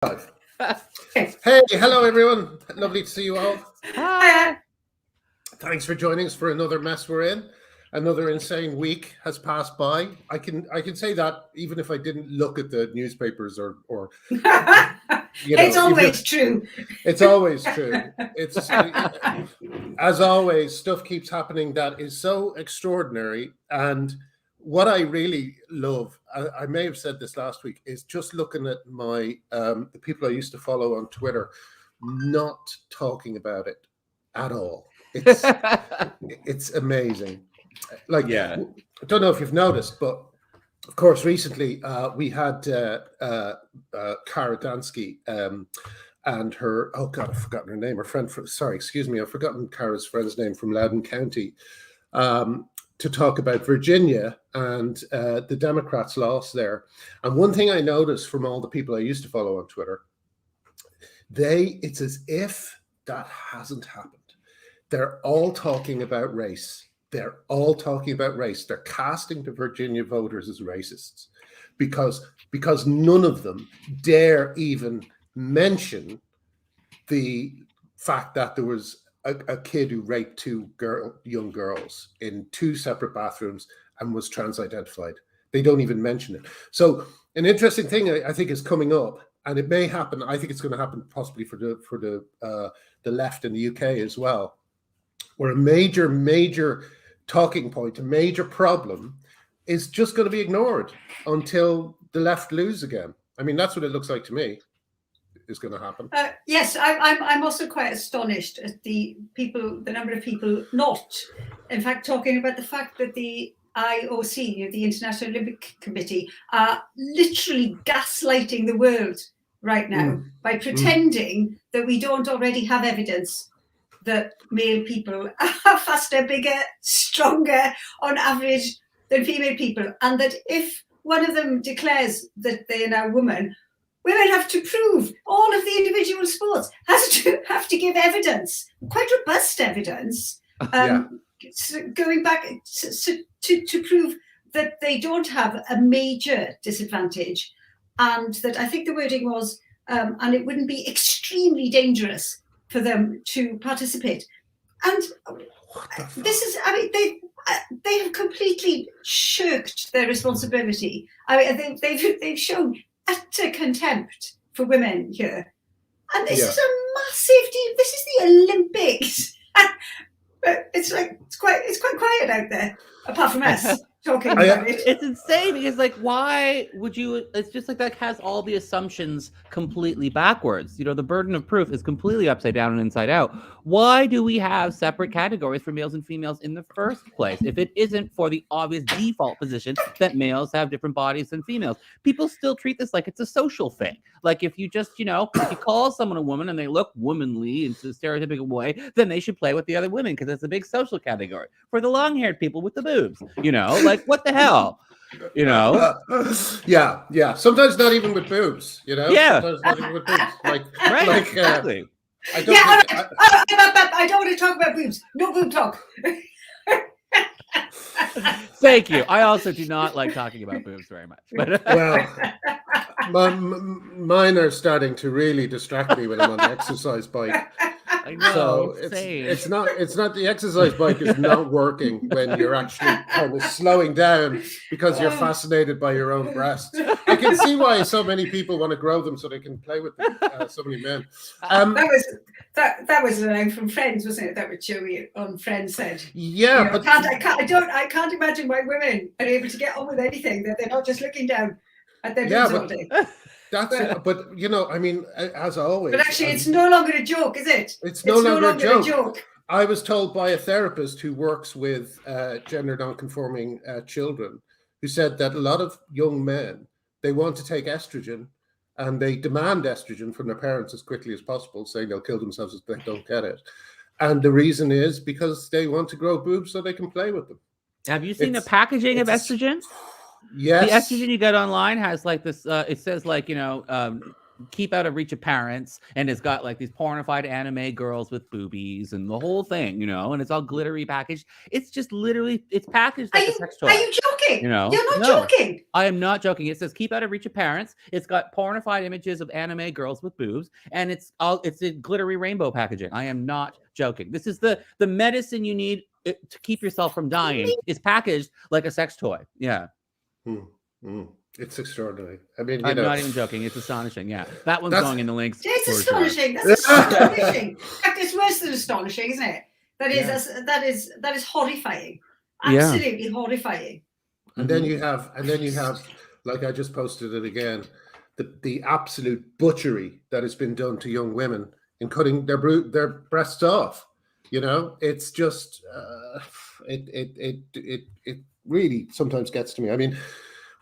Hey, hello everyone. Lovely to see you all. Hi. Thanks for joining us for another mess we're in. Another insane week has passed by. I can say that even if I didn't look at the newspapers or it's always true. It's always true. It's as always, stuff keeps happening that is so extraordinary. And what I really love, I may have said this last week, is just looking at my the people I used to follow on Twitter, not talking about it at all. It's amazing. Like, I don't know if you've noticed, but of course, recently we had Kara Dansky and her, oh God, I've forgotten her name, her friend, I've forgotten Kara's friend's name from Loudoun County, to talk about Virginia and the Democrats' loss there. And one thing I noticed from all the people I used to follow on Twitter, it's as if that hasn't happened. They're all talking about race. They're all talking about race. They're casting the Virginia voters as racists because none of them dare even mention the fact that there was a kid who raped two young girls in two separate bathrooms and was trans-identified. They don't even mention it. So an interesting thing I think is coming up, and it may happen. I think it's going to happen possibly for the left in the UK as well, where a major talking point, a major problem is just going to be ignored until the left lose again. I mean, that's what it looks like to me is going to happen. Yes, I'm also quite astonished at the number of people not, in fact, talking about the fact that the IOC, the International Olympic Committee, are literally gaslighting the world right now by pretending that we don't already have evidence that male people are faster, bigger, stronger on average than female people, and that if one of them declares that they are now women have to prove all of the individual sports have to give evidence, quite robust evidence, going back to prove that they don't have a major disadvantage, and that I think the wording was, and it wouldn't be extremely dangerous for them to participate. And this is, I mean, they have completely shirked their responsibility. I mean, they've shown utter contempt for women here. And this is a massive deal. This is the Olympics. But it's quite quiet out there, apart from us talking about it. It's insane because, like, why would you? It's just like that has all the assumptions completely backwards. You know, the burden of proof is completely upside down and inside out. Why do we have separate categories for males and females in the first place if it isn't for the obvious default position that males have different bodies than females? People still treat this like it's a social thing. Like, if you just, if you call someone a woman and they look womanly in a stereotypical way, then they should play with the other women because it's a big social category. For the long-haired people with the boobs, like, what the hell? Yeah. Sometimes not even with boobs, Yeah. Sometimes not even with boobs. Exactly. I don't want to talk about boobs. No boob talk. Thank you. I also do not like talking about boobs very much. But well, mine are starting to really distract me when I'm on the exercise bike. I know, so it's not the exercise bike is not working when you're actually kind of slowing down because you're fascinated by your own breasts. I can see why so many people want to grow them so they can play with them, so many men. That was a line from Friends, wasn't it? That what Joey on Friends said. Yeah, but I can't imagine why women are able to get on with anything that they're not just looking down at their boobs all day. That's it. But I mean, as always. But actually, it's no longer a joke, is it? It's no longer a joke. I was told by a therapist who works with gender non-conforming children, who said that a lot of young men, they want to take estrogen, and they demand estrogen from their parents as quickly as possible, saying they'll kill themselves if they don't get it. And the reason is because they want to grow boobs so they can play with them. Have you seen the packaging of estrogen? Yes. The estrogen you get online has like this, it says like, keep out of reach of parents, and it's got like these pornified anime girls with boobies and the whole thing, and it's all glittery packaged. It's just literally, it's packaged like a sex toy. Are you joking? joking. You're not joking. I am not joking. It says keep out of reach of parents. It's got pornified images of anime girls with boobs, and it's in glittery rainbow packaging. I am not joking. This is the medicine you need to keep yourself from dying. It's packaged like a sex toy. Yeah. It's extraordinary. I mean, I'm not even joking. It's astonishing. Yeah, that one's going in the links. It's astonishing. Sure. That's astonishing. In fact, it's worse than astonishing, isn't it? That is horrifying. Absolutely horrifying. And then you have, like I just posted it again, the absolute butchery that has been done to young women in cutting their breasts off. You know, it's just it really sometimes gets to me. I mean,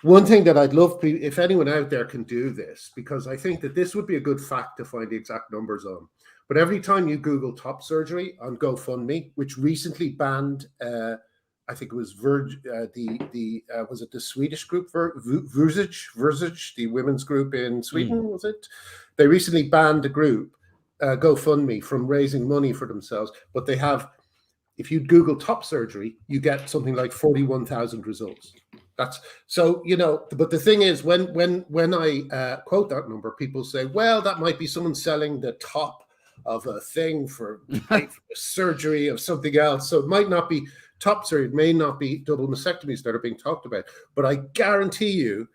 one thing that I'd love, if anyone out there can do this, because I think that this would be a good fact to find the exact numbers on. But every time you Google top surgery on GoFundMe, which recently banned, I think it was was it the Swedish group, Verzic, the women's group in Sweden, was it? They recently banned a group, GoFundMe, from raising money for themselves. But they have, if you Google top surgery, you get something like 41,000 results. That's so, you know, but the thing is, when I quote that number, people say, well, that might be someone selling the top of a thing for surgery of something else. So it might not be top surgery, it may not be double mastectomies that are being talked about, but I guarantee you,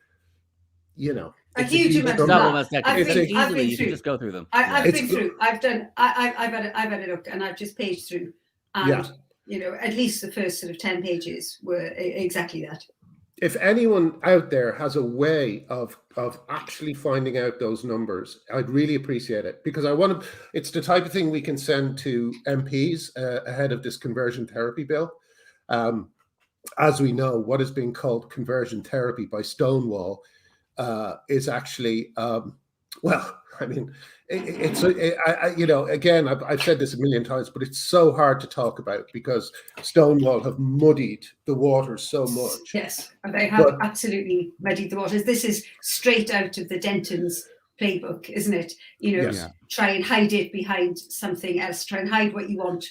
you know, a huge amount of double mastectomies. Easily, you can just go through them. I've been through. I've had a look, and I've just paged through, and you know, at least the first sort of 10 pages were exactly that. If anyone out there has a way of actually finding out those numbers, I'd really appreciate it, because it's the type of thing we can send to MPs ahead of this conversion therapy bill. As we know, what is being called conversion therapy by Stonewall is actually, well, I mean, you know, again, I've said this a million times, but it's so hard to talk about because Stonewall have muddied the waters so much. Yes, they have absolutely muddied the waters. This is straight out of the Denton's playbook, isn't it? You know, try and hide it behind something else. Try and hide what you want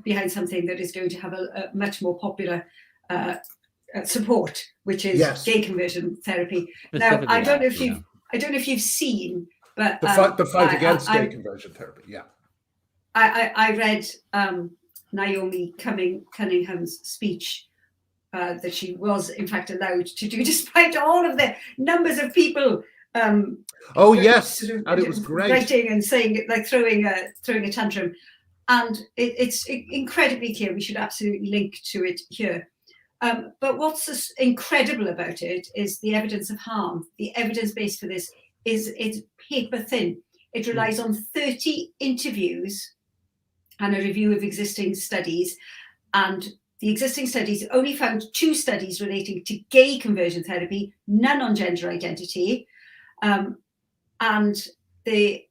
behind something that is going to have a much more popular support, which is gay conversion therapy. Now, I don't know if you've seen, but the fight against gay conversion therapy. Yeah, I read Naomi Cunningham's speech that she was in fact allowed to do, despite all of the numbers of people. Oh yes, sort of, and it was great. Writing and saying, like throwing a tantrum, and it's incredibly clear. We should absolutely link to it here. But what's incredible about it is the evidence of harm. The evidence base for this is paper thin. It relies on 30 interviews and a review of existing studies. And the existing studies only found 2 studies relating to gay conversion therapy, none on gender identity. And the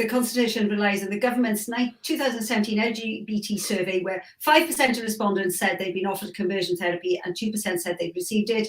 consultation relies on the government's 2017 LGBT survey, where 5% of respondents said they'd been offered conversion therapy and 2% said they'd received it.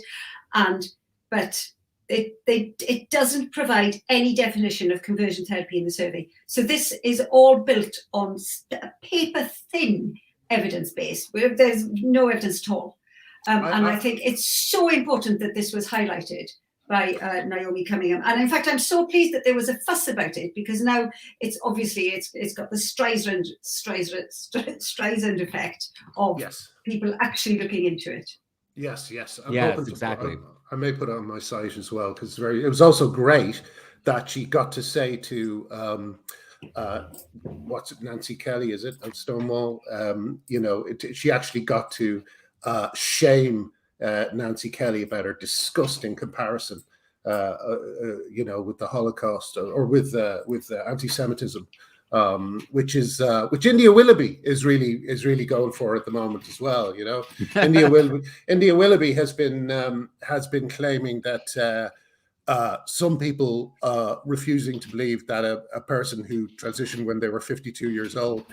But it doesn't provide any definition of conversion therapy in the survey. So this is all built on a paper-thin evidence base, where there's no evidence at all. And I think it's so important that this was highlighted by Naomi Cunningham. And in fact, I'm so pleased that there was a fuss about it, because now it's obviously it's got the Streisand effect of people actually looking into it. Yes, exactly. I may put it on my site as well, because it was also great that she got to say to what's it, Nancy Kelly, is it, at Stonewall? You know, she actually got to shame Nancy Kelly about her disgusting comparison, you know, with the Holocaust or with anti-Semitism, which India Willoughby is really going for at the moment as well. You know, India Willoughby has been claiming that some people refusing to believe that a person who transitioned when they were 52 years old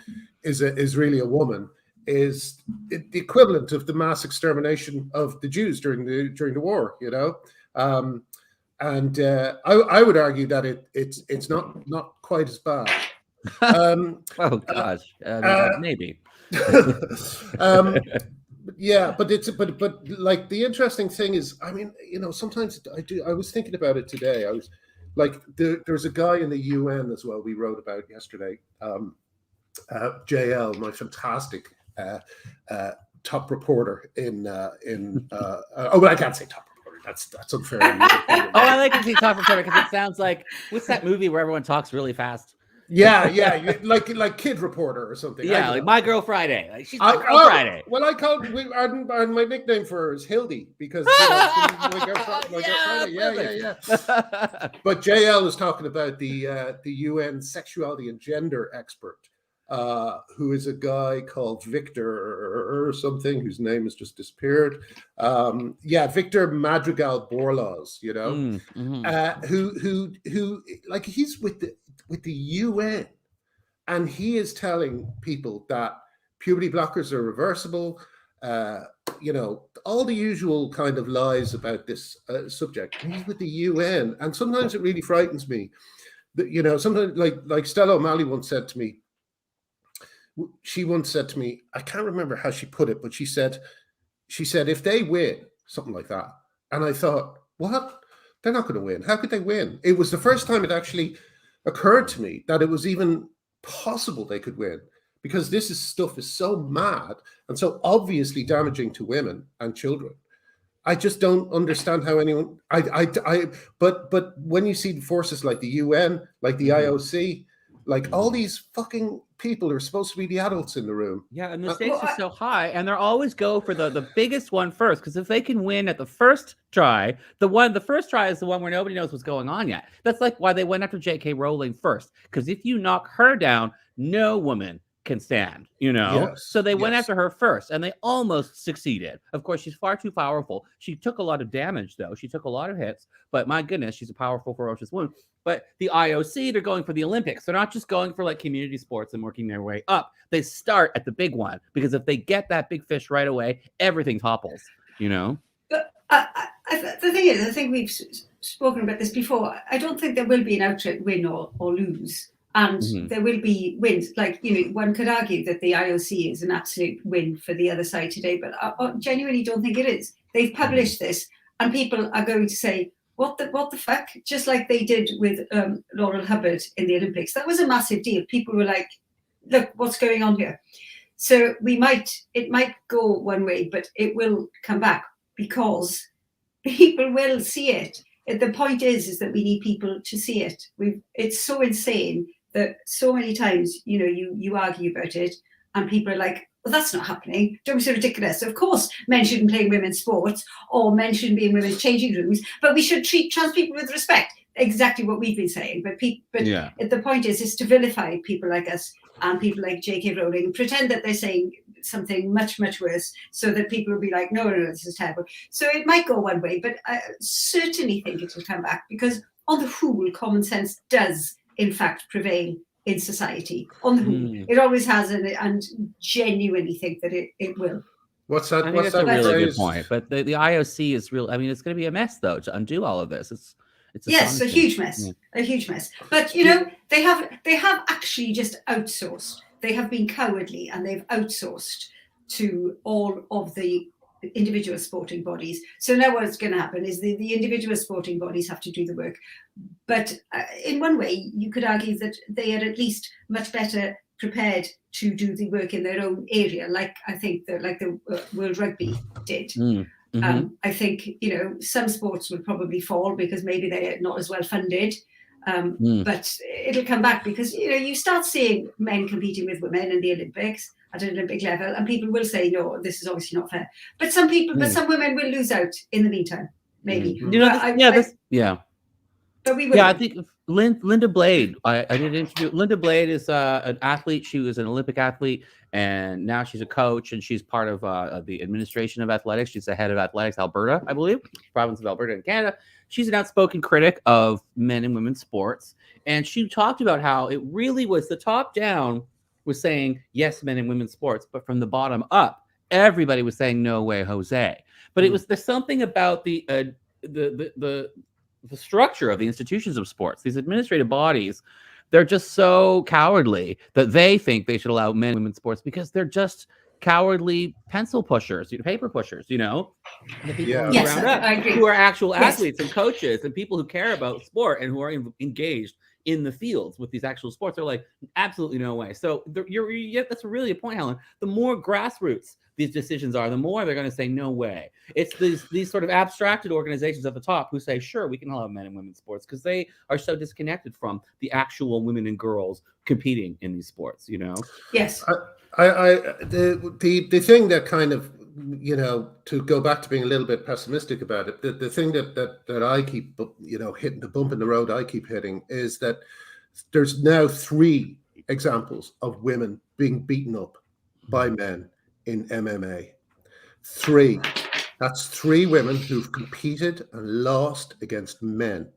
is really a woman, is the equivalent of the mass extermination of the Jews during the war, you know, and I would argue that it's not quite as bad. Oh gosh, maybe. Yeah, but like the interesting thing is, I mean, sometimes I was thinking about it today. I was like, there's a guy in the UN as well we wrote about yesterday, JL, my fantastic top reporter well, I can't say top reporter. That's unfair. Oh, I like to see top reporter because it sounds like, what's that movie where everyone talks really fast? Yeah, like Kid Reporter or something. Yeah, like My Girl Friday. Like, she's My Girl Friday. Well, I called and my nickname for her is Hildy because My Girl Friday. Yeah. But JL was talking about the UN sexuality and gender expert, who is a guy called Victor or something, whose name has just disappeared. Victor Madrigal Borlaug, who like he's with the UN, and he is telling people that puberty blockers are reversible, all the usual kind of lies about this subject. And he's with the UN, and sometimes it really frightens me that, sometimes like Stella O'Malley once said to me, I can't remember how she put it, but she said, if they win, something like that. And I thought, what? They're not going to win. How could they win? It was the first time it actually occurred to me that it was even possible they could win, because this stuff is so mad and so obviously damaging to women and children. I just don't understand how anyone. But when you see forces like the UN, like the IOC, like all these fucking people are supposed to be the adults in the room. Yeah, and the stakes are so high, and they're always go for the biggest one first, because if they can win at the first try, the first try is the one where nobody knows what's going on yet. That's like why they went after J.K. Rowling first, because if you knock her down, no woman can stand, Yes, so they went after her first, and they almost succeeded. Of course, she's far too powerful. She took a lot of damage, though. She took a lot of hits, but my goodness, she's a powerful, ferocious woman. But the IOC, they're going for the Olympics. They're not just going for like community sports and working their way up. They start at the big one, because if they get that big fish right away, everything topples, But the thing is, I think we've spoken about this before. I don't think there will be an outright win or lose. And there will be wins. Like, one could argue that the IOC is an absolute win for the other side today, but I genuinely don't think it is. They've published this, and people are going to say, what the fuck? Just like they did with Laurel Hubbard in the Olympics. That was a massive deal. People were like, look, what's going on here? So it might go one way, but it will come back, because people will see it. The point is that we need people to see it. It's so insane that so many times, you argue about it, and people are like, well, that's not happening. Don't be so ridiculous. Of course, men shouldn't play in women's sports, or men shouldn't be in women's changing rooms, but we should treat trans people with respect. Exactly what we've been saying. But the point is to vilify people like us and people like J.K. Rowling, pretend that they're saying something much, much worse, so that people will be like, no, this is terrible. So it might go one way, but I certainly think it will come back, because on the whole, common sense does, in fact, prevail in society. On the whole, it always has, and genuinely think that it will. What's that? I think that's a really good point. But the IOC is real. I mean, it's going to be a mess, though, to undo all of this. It's yes, a huge mess, a huge mess. But they have actually just outsourced. They have been cowardly, and they've outsourced to all of the individual sporting bodies. So now what's going to happen is the individual sporting bodies have to do the work. But in one way, you could argue that they are at least much better prepared to do the work in their own area, like I think the World Rugby did. I think some sports would probably fall because maybe they're not as well funded. But it'll come back, because you start seeing men competing with women in the Olympics at an Olympic level, and people will say, no, this is obviously not fair. But some some women will lose out in the meantime, maybe. But we will. Yeah, I think Linda Blade. I did an interview. Linda Blade is an athlete. She was an Olympic athlete, and now she's a coach, and she's part of the administration of athletics. She's the head of athletics Alberta, I believe, province of Alberta in Canada. She's an outspoken critic of men and women's sports, and she talked about how it really was the top down was saying yes, men and women's sports, but from the bottom up, everybody was saying no way, Jose. But there's something about the structure of the institutions of sports, these administrative bodies. They're just so cowardly that they think they should allow men and women's sports, because they're just cowardly pencil pushers, paper pushers, the people Yeah. on the Yes, ground up I agree. who are actual Yes. athletes and coaches and people who care about sport and who are engaged in the fields with these actual sports. They're like, absolutely no way. So that's really a point, Helen. The more grassroots these decisions are, the more they're going to say no way. It's these sort of abstracted organizations at the top who say, sure, we can allow men and women's sports, because they are so disconnected from the actual women and girls competing in these sports. Yes. The thing that kind of, to go back to being a little bit pessimistic about it, the thing that I keep, hitting, the bump in the road I keep hitting, is that there's now 3 examples of women being beaten up by men in MMA. 3. That's 3 women who've competed and lost against men.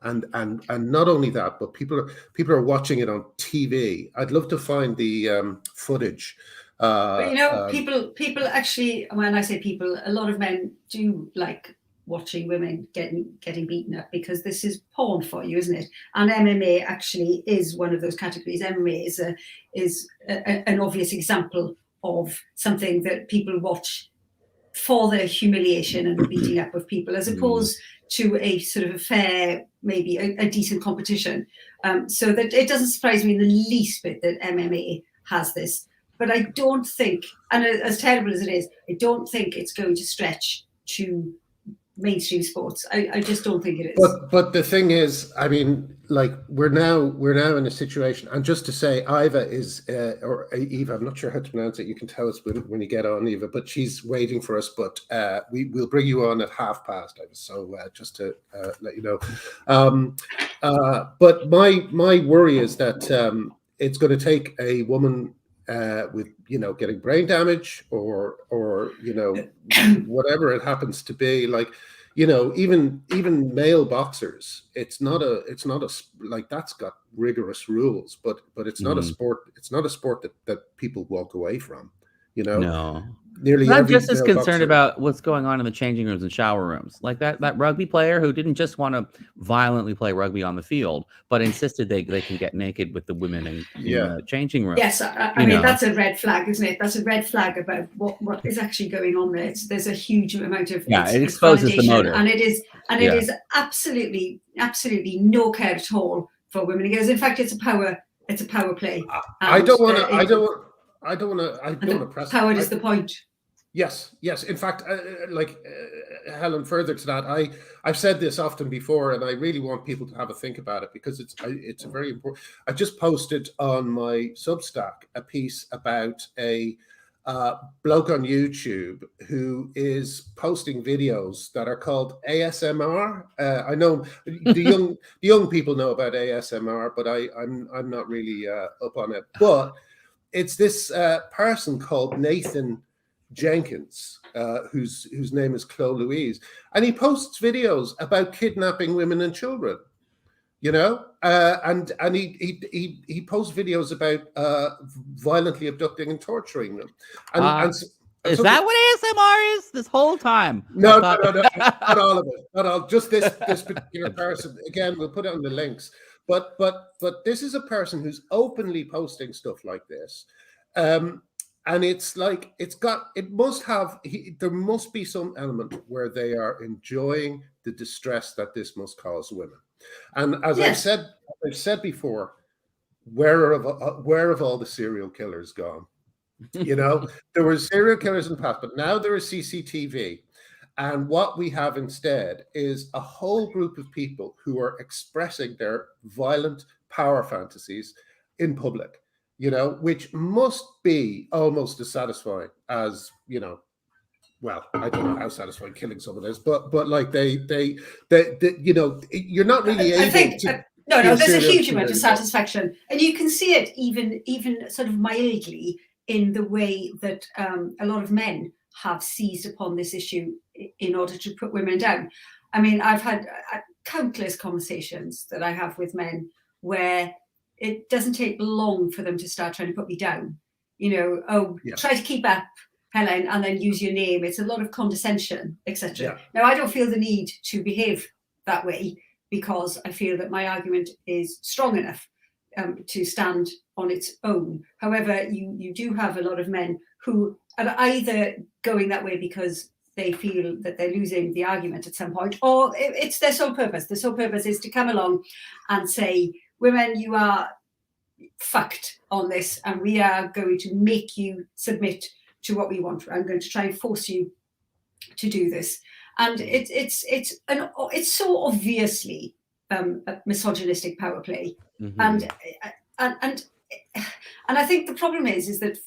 And not only that, but people are watching it on TV. I'd love to find the footage. But people actually, when I say people, a lot of men do like watching women getting beaten up, because this is porn for you, isn't it? And MMA actually is one of those categories. MMA is an obvious example of something that people watch for the humiliation and the beating up of people, as opposed to a sort of a fair, maybe a decent competition. So that it doesn't surprise me in the least bit that MMA has this. But I don't think, and as terrible as it is, I don't think it's going to stretch to mainstream sports. I just don't think it is. But the thing is, I mean, like we're now in a situation, and just to say, Iva is or Eva, I'm not sure how to pronounce it. You can tell us when you get on, Eva. But she's waiting for us. But we'll bring you on at past, Iva. So just to let you know. But my worry is that it's going to take a woman with getting brain damage or whatever it happens to be, like even male boxers, it's not a like, that's got rigorous rules, but it's not a sport. It's not a sport that people walk away from. No. Nearly I'm every just as male concerned boxer- about what's going on in the changing rooms and shower rooms. Like that rugby player who didn't just want to violently play rugby on the field, but insisted they can get naked with the women in the changing room. Yes, I mean, that's a red flag, isn't it? That's a red flag about what is actually going on there. There's a huge amount of it exposes the motive, and it is absolutely no care at all for women. Because in fact, it's a power play. I don't want to press. Power is the point. Yes. In fact, Helen, further to that, I've said this often before, and I really want people to have a think about it, because it's a very important. I just posted on my Substack a piece about a bloke on YouTube who is posting videos that are called ASMR. I know the young people know about ASMR, but I'm not really up on it. But it's this person called Nathan Jenkins, whose name is Chloe Louise, and he posts videos about kidnapping women and children, and he posts videos about violently abducting and torturing them. Is that what ASMR is this whole time? No, not all of it. Not all. Just this particular person. Again, we'll put it on the links. But this is a person who's openly posting stuff like this. And it's like, there must be some element where they are enjoying the distress that this must cause women. And as I've said before, where have all the serial killers gone? There were serial killers in the past, but now there is CCTV. And what we have instead is a whole group of people who are expressing their violent power fantasies in public. Which must be almost as satisfying as, well, I don't know how satisfying killing someone is, but like they you're not really able to. No, there's a huge amount of satisfaction, and you can see it even sort of mildly in the way that a lot of men have seized upon this issue in order to put women down. I mean, I've had countless conversations that I have with men where it doesn't take long for them to start trying to put me down. Try to keep up, Helen, and then use your name. It's a lot of condescension, etc. Yeah. Now, I don't feel the need to behave that way, because I feel that my argument is strong enough to stand on its own. However, you do have a lot of men who are either going that way because they feel that they're losing the argument at some point, or it's their sole purpose. The sole purpose is to come along and say, women, you are fucked on this, and we are going to make you submit to what we want. I'm going to try and force you to do this. And it's so obviously a misogynistic power play. And I think the problem is that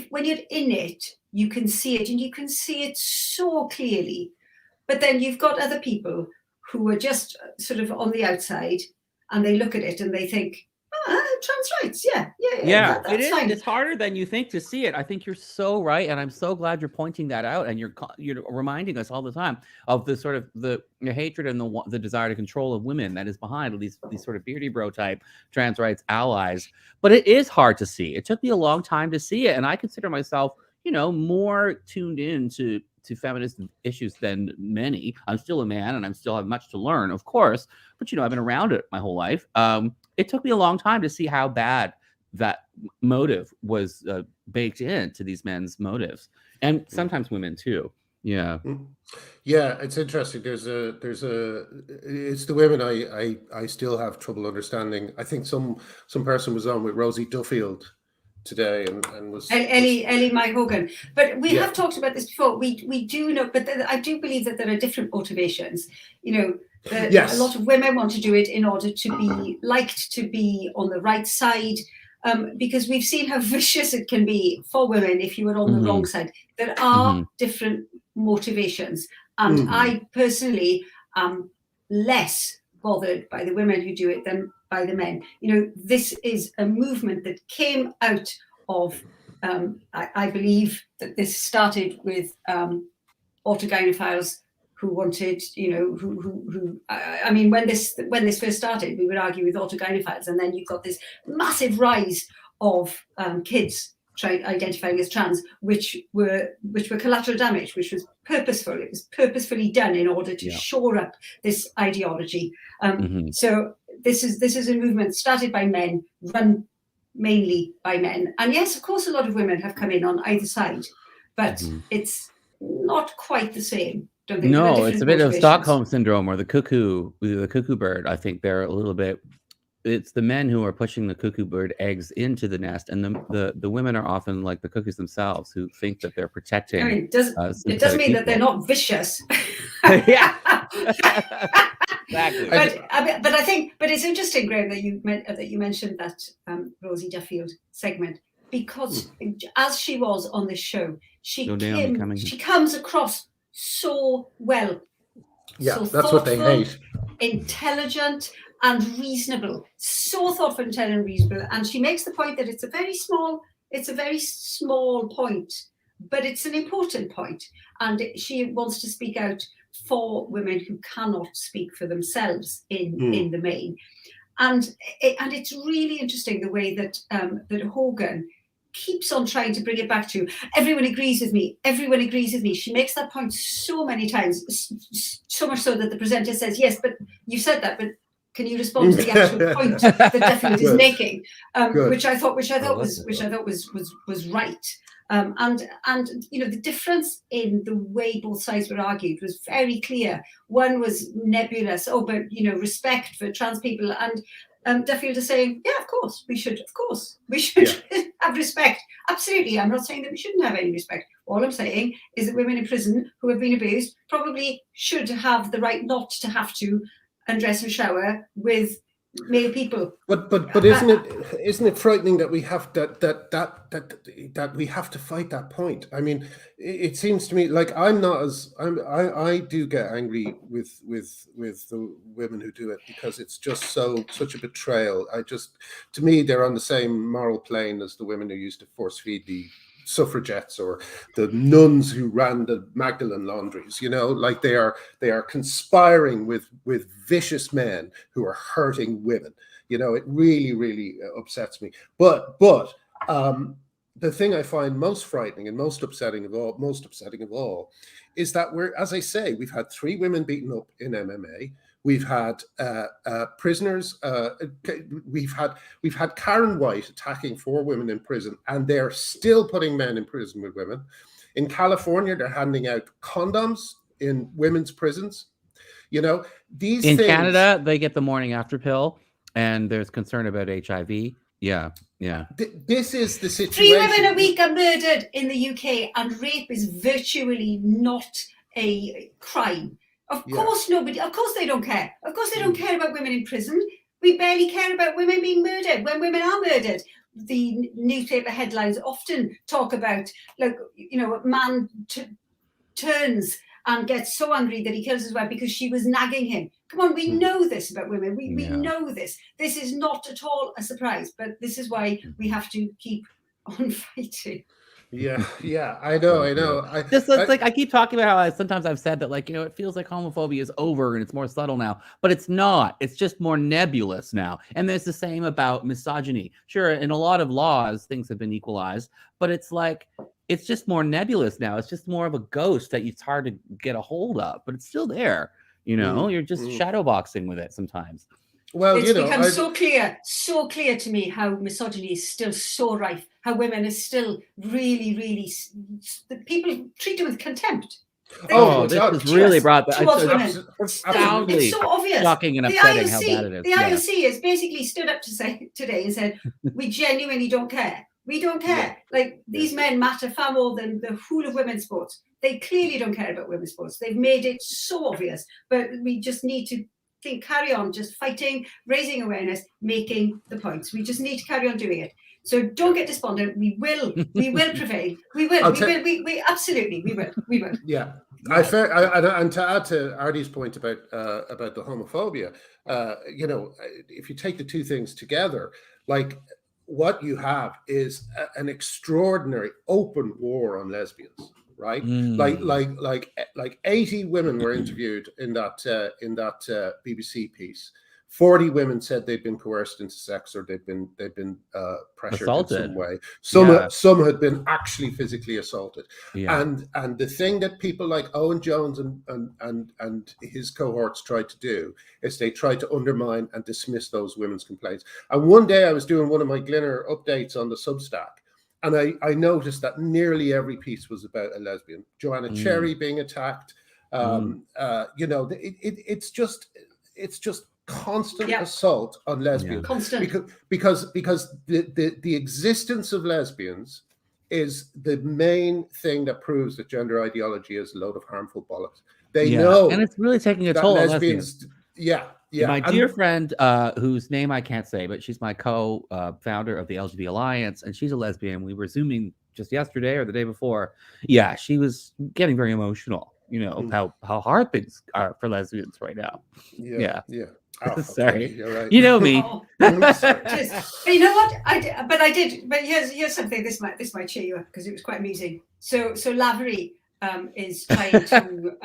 when you're in it, you can see it, and you can see it so clearly. But then you've got other people who are just sort of on the outside, and they look at it and they think, trans rights, yeah, that's fine. It's harder than you think to see it. I think you're so right, and I'm so glad you're pointing that out, and you're reminding us all the time of the sort of the hatred and the desire to control of women that is behind these sort of beardy bro type trans rights allies. But it is hard to see. It took me a long time to see it, and I consider myself, more tuned in to feminist issues than many. I'm still a man, and I still have much to learn, of course, but I've been around it my whole life. It took me a long time to see how bad that motive was baked into these men's motives, and sometimes women too. Yeah, it's interesting. It's the women I still have trouble understanding. I think some person was on with Rosie Duffield today and was Ellie Mae Hogan. But we have talked about this before. We do know, but I do believe that there are different motivations. A lot of women want to do it in order to be liked, to be on the right side, because we've seen how vicious it can be for women if you are on the wrong side. There are different motivations, and I personally am less bothered by the women who do it than by the men. This is a movement that came out of, I believe that this started with autogynephiles who wanted, when this first started, we would argue with autogynephiles, and then you've got this massive rise of kids identifying as trans, which were collateral damage, which was purposeful. It was purposefully done in order to shore up this ideology. So this is a movement started by men, run mainly by men. And yes, of course, a lot of women have come in on either side, but it's not quite the same. Don't think. No, it's a bit of Stockholm syndrome, or the cuckoo bird. I think they're a little bit. It's the men who are pushing the cuckoo bird eggs into the nest, and the women are often like the cookies themselves, who think that they're protecting. It doesn't mean that they're not vicious. Yeah, exactly. But it's interesting, Graham, that you mentioned that Rosie Duffield segment, because as she was on this show, she comes across so well. Yeah, so that's what they hate. Intelligent and reasonable, so thoughtful, intelligent, and reasonable. And she makes the point that it's a very small point, but it's an important point. And she wants to speak out for women who cannot speak for themselves in the main. And it's really interesting the way that that Hogan keeps on trying to bring it back to everyone agrees with me. She makes that point so many times, so much so that the presenter says, yes, but you said that, but can you respond to the actual point that Duffield is making? Which I thought was right. And the difference in the way both sides were argued was very clear. One was nebulous, but respect for trans people, and Duffield is saying, yeah, of course we should have respect. Absolutely, I'm not saying that we shouldn't have any respect. All I'm saying is that women in prison who have been abused probably should have the right not to have to undress and shower with male people. But isn't it frightening that we have that we have to fight that point? I mean, it seems to me like I do get angry with the women who do it, because it's just such a betrayal. To me, they're on the same moral plane as the women who used to force feed the suffragettes or the nuns who ran the Magdalene laundries. Like they are conspiring with vicious men who are hurting women. It really, really upsets me. But the thing I find most frightening and most upsetting of all is that as I say, we've had 3 women beaten up in MMA. We've had prisoners. We've had Karen White attacking 4 women in prison, and they're still putting men in prison with women. In California, they're handing out condoms in women's prisons. You know, these in things. Canada, they get the morning after pill, and there's concern about HIV. Yeah. This is the 3 situation. women a week are murdered in the UK, and rape is virtually not a crime. Of course they don't care. Of course they don't care about women in prison. We barely care about women being murdered. When women are murdered, the newspaper headlines often talk about, like, you know, a man turns and gets so angry that he kills his wife because she was nagging him. Come on, we know this about women. We know this. This is not at all a surprise, but this is why we have to keep on fighting. Yeah, I know. I keep talking about how sometimes I've said that, like, you know, it feels like homophobia is over and it's more subtle now, but it's not. It's just more nebulous now. And there's the same about misogyny. Sure, in a lot of laws, things have been equalized, but it's like, it's just more nebulous now. It's just more of a ghost that it's hard to get a hold of, but it's still there. You know, you're just shadowboxing with it sometimes. Well, it's become so clear to me how misogyny is still so rife, how women are still really, people treat them with contempt. This has really brought that. It's so obvious. Shocking and upsetting how bad it is. The IOC has basically stood up today and said, we genuinely don't care. We don't care. Like, these men matter far more than the whole of women's sports. They clearly don't care about women's sports. They've made it so obvious, but we just need to carry on just fighting, raising awareness, making the points. We just need to carry on doing it. So don't get despondent. We will prevail. We will. We absolutely will. Yeah. And to add to Artie's point about the homophobia, you know, if you take the two things together, like, what you have is an extraordinary open war on lesbians, right? Like 80 women were interviewed in that BBC piece. 40 women said they'd been coerced into sex, or they'd been pressured assaulted in some way. Some had been actually physically assaulted. And the thing that people like Owen Jones and his cohorts tried to do is they tried to undermine and dismiss those women's complaints. And one day I was doing one of my Glinner updates on the Substack, and I noticed that nearly every piece was about a lesbian. Joanna Cherry being attacked. You know, it's just constant assault on lesbians. Because the existence of lesbians is the main thing that proves that gender ideology is a load of harmful bollocks. They know, and it's really taking a toll on lesbians. Yeah. My dear friend, whose name I can't say, but she's my co-founder of the LGB Alliance, and she's a lesbian. We were Zooming just yesterday or the day before. Yeah, she was getting very emotional. You know, how hard things are for lesbians right now. Yeah. Oh, sorry, you're right. You know me. But you know what? I did. But here's something. This might cheer you up, because it was quite amusing. So Lavery is trying to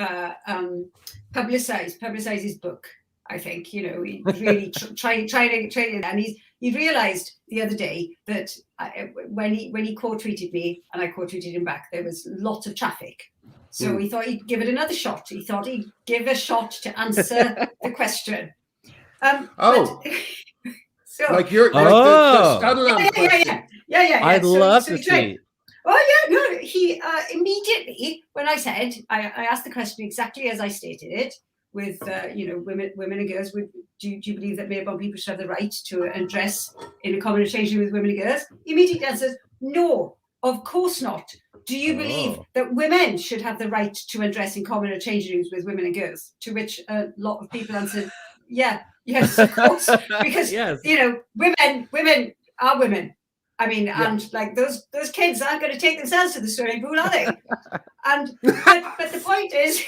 publicize his book. I think, you know, he really trying to, and he realized the other day that when he quote-tweeted me and I quote-tweeted him back, there was lots of traffic. So he thought he'd give it another shot. He thought he'd give a shot to answer the question. So, like you're the Scotland question. Yeah. I'd love to see. Oh yeah, no. He immediately, when I said, I asked the question exactly as I stated it, with you know, women and girls. Do you believe that male-born people should have the right to undress in a common changing room with women and girls? He immediately answers, no, of course not. Do you believe that women should have the right to undress in common or changing rooms with women and girls? To which a lot of people answered, yes, of course, because you know, women are women. I mean, and like those kids aren't going to take themselves to the swimming pool, are they? And but the point is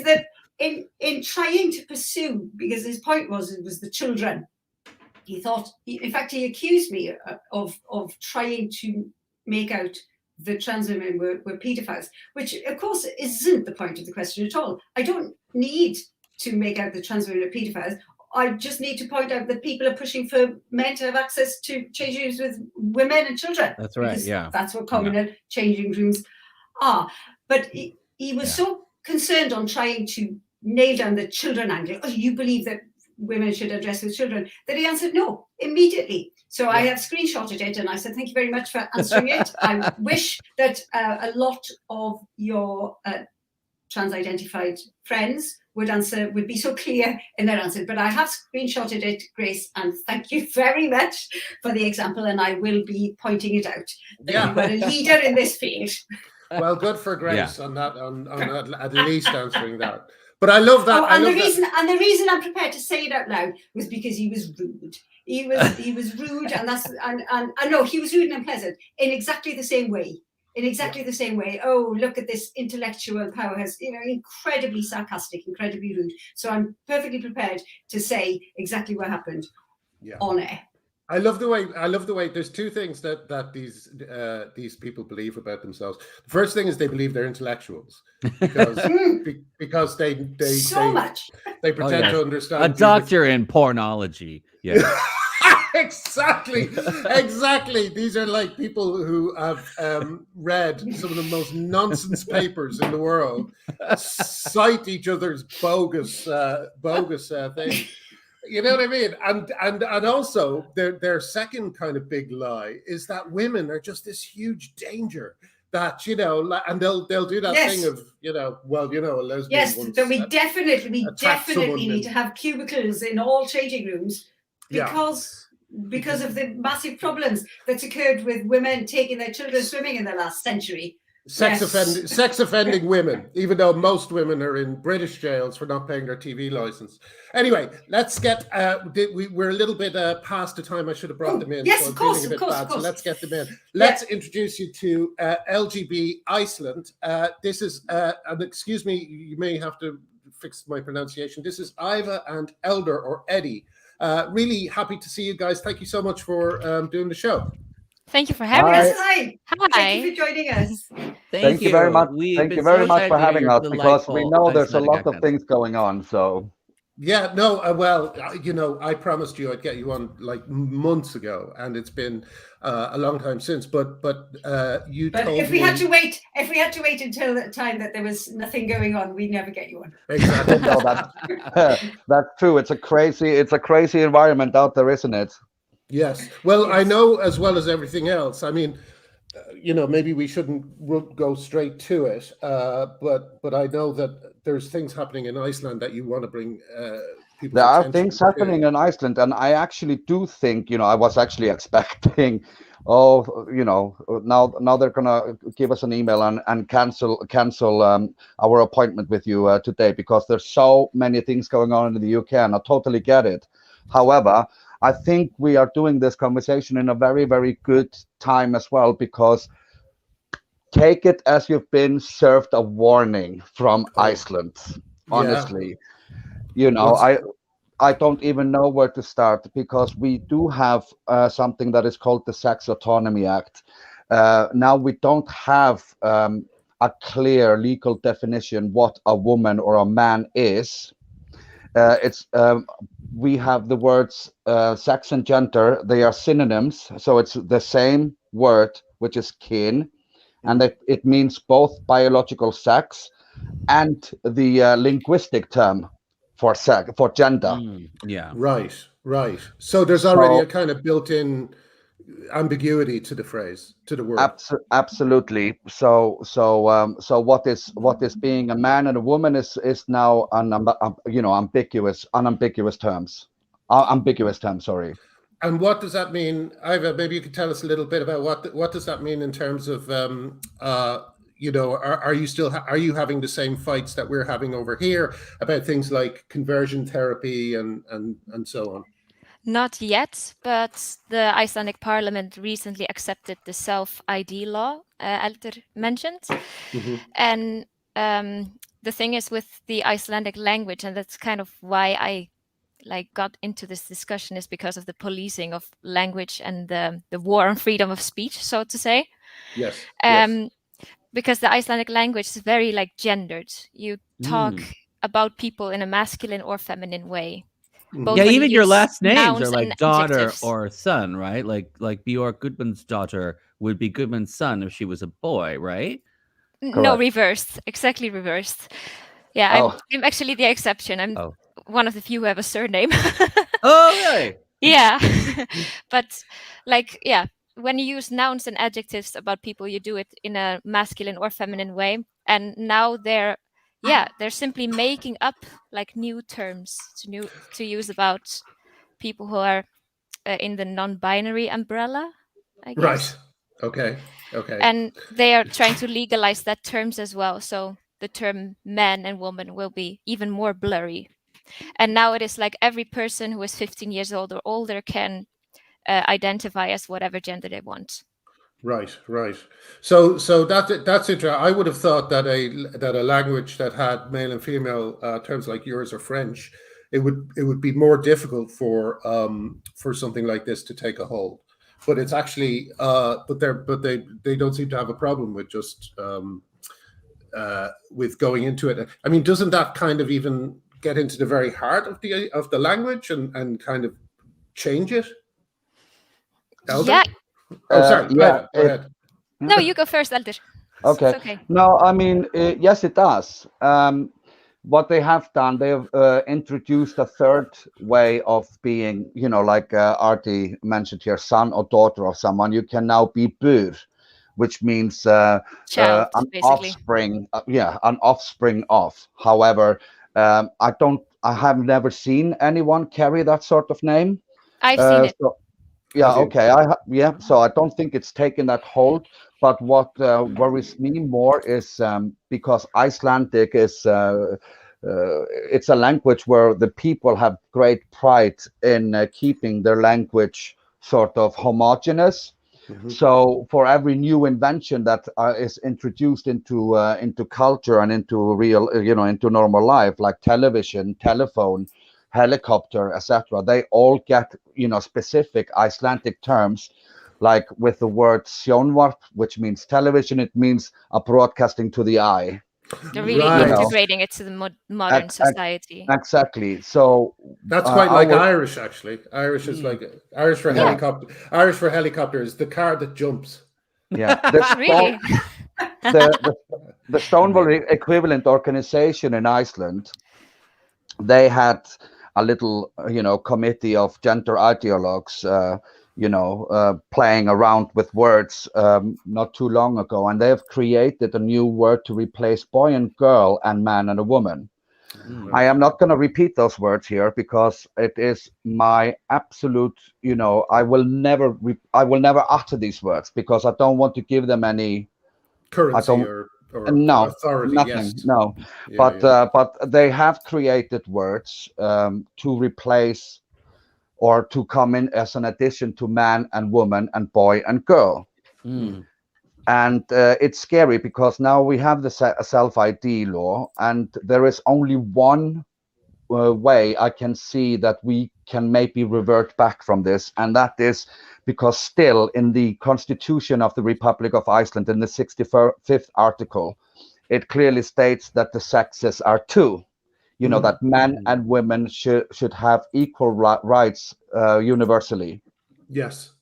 that in trying to pursue, because his point was the children. He thought, in fact, he accused me of trying to make out the trans women were pedophiles, which of course isn't the point of the question at all. I don't need to make out the trans women are pedophiles. I just need to point out that people are pushing for men to have access to changing rooms with women and children. That's right. Yeah, that's what common changing rooms are. But he was so concerned on trying to nailed down the children angle. Oh, you believe that women should address with children? That he answered no immediately. So I have screenshotted it and I said, thank you very much for answering it. I wish that a lot of your trans-identified friends would be so clear in their answer. But I have screenshotted it, Grace, and thank you very much for the example, and I will be pointing it out. Yeah. You've got a leader in this field. Well, good for Grace on that, on at least answering that. But I love that. And the reason I'm prepared to say it out loud was because he was rude. He was rude, and I know he was rude and unpleasant in exactly the same way. The same way. Oh, look at this intellectual powerhouse, incredibly sarcastic, incredibly rude. So I'm perfectly prepared to say exactly what happened on air. I love the way. There's two things that these people believe about themselves. The first thing is they believe they're intellectuals because they pretend to understand. A doctor in pornology. Yeah. Exactly. These are like people who have read some of the most nonsense papers in the world, cite each other's bogus things. You know what I mean? And also their second kind of big lie is that women are just this huge danger. That and they'll do that thing of a lesbian. Yes, that we definitely need to have cubicles in all changing rooms because of the massive problems that's occurred with women taking their children swimming in the last century. Sex offending women, even though most women are in British jails for not paying their TV license. Anyway, let's get. We're a little bit past the time I should have brought them in. Yes, so of course. So let's get them in. Let's introduce you to LGB Iceland. This is, and excuse me, you may have to fix my pronunciation. This is Iva and Elder or Eddie. Really happy to see you guys. Thank you so much for doing the show. Thank you for having us. Hi. Thank you for joining us. Thank you very much. Thank you very much for having us, because we know there's a lot of things going on. So yeah, no, well, I promised you I'd get you on like months ago, and it's been a long time since. But you told me if we had to wait until the time that there was nothing going on, we'd never get you on. Exactly. No, that's true. It's a crazy environment out there, isn't it? Yes. Well, I know as well as everything else. I mean, maybe we shouldn't go straight to it, but I know that there's things happening in Iceland that you want to bring people. There are things happening in Iceland, and I actually do think, I was actually expecting, now they're gonna give us an email and cancel our appointment with you today, because there's so many things going on in the UK, and I totally get it. However, I think we are doing this conversation in a very, very good time as well, because take it as you've been served a warning from Iceland. Honestly, I don't even know where to start, because we do have something that is called the Sex Autonomy Act. Now we don't have a clear legal definition what a woman or a man is. We have the words sex and gender. They are synonyms, so it's the same word, which is kin, and it means both biological sex and the linguistic term for gender. Yeah. Right. So there's already a kind of built-in ambiguity to the phrase, to the word. Absolutely. So what is being a man and a woman is now unambiguous terms. Sorry. And what does that mean, Iva? Maybe you could tell us a little bit about what does that mean in terms of are you having the same fights that we're having over here about things like conversion therapy and so on? Not yet, but the Icelandic parliament recently accepted the self-ID law Eldur mentioned. Mm-hmm. And the thing is with the Icelandic language, and that's kind of why I got into this discussion, is because of the policing of language and the war on freedom of speech, so to say. Yes. Because the Icelandic language is very gendered. You talk about people in a masculine or feminine way. Yeah, even your last names are like daughter or son, right? Like Björk Goodman's daughter would be Goodman's son if she was a boy, right? No, reversed. Exactly reversed. Yeah, Oh. I'm actually the exception. I'm Oh. one of the few who have a surname. Oh, really? Yeah. But like, yeah, when you use nouns and adjectives about people, you do it in a masculine or feminine way. And now they're simply making up like new terms to use about people who are in the non-binary umbrella, I guess. Right. Okay. And they are trying to legalize that terms as well. So the term man and woman will be even more blurry. And now it is like every person who is 15 years old or older can identify as whatever gender they want. Right. So that's interesting. I would have thought that a language that had male and female terms like yours or French, it would be more difficult for something like this to take a hold. But it's actually but they don't seem to have a problem with just with going into it. I mean, doesn't that kind of even get into the very heart of the language and kind of change it? Elder? Yeah. Oh, sorry. Yeah, Go ahead. No, you go first, Elder. Okay. It's okay. No, I mean, yes, it does. What they have done, they have introduced a third way of being, you know, like Artie mentioned here, son or daughter of someone. You can now be bur, which means Child, an basically. offspring. An offspring of. However, I have never seen anyone carry that sort of name. I've seen it. So, yeah, Have you? okay. So I don't think it's taken that hold. But what worries me more is because Icelandic is it's a language where the people have great pride in keeping their language sort of homogeneous. Mhm. So for every new invention that is introduced into culture and into real, into normal life, like television, telephone, helicopter, etc., they all get specific Icelandic terms. Like with the word sjónvarp, which means television, it means a broadcasting to the eye. They're really Right. integrating it to the modern society. Exactly. So That's quite like our- Irish, actually. Irish is like Irish for Yeah. helicopter. Irish for helicopter is the car that jumps. yeah, Really? the Stonewall equivalent organization in Iceland, they had a little, committee of gender ideologues, playing around with words not too long ago, and they have created a new word to replace boy and girl and man and a woman. I am not going to repeat those words here because it is my absolute, I will never utter these words because I don't want to give them any Currency or authority. nothing. Yes. No, Yeah, but they have created words to replace or to come in as an addition to man and woman and boy and girl. And it's scary because now we have the self-ID law, and there is only one way I can see that we can maybe revert back from this, and that is because still in the Constitution of the Republic of Iceland, in the 65th article, it clearly states that the sexes are two. That men and women should have equal rights universally. Yes.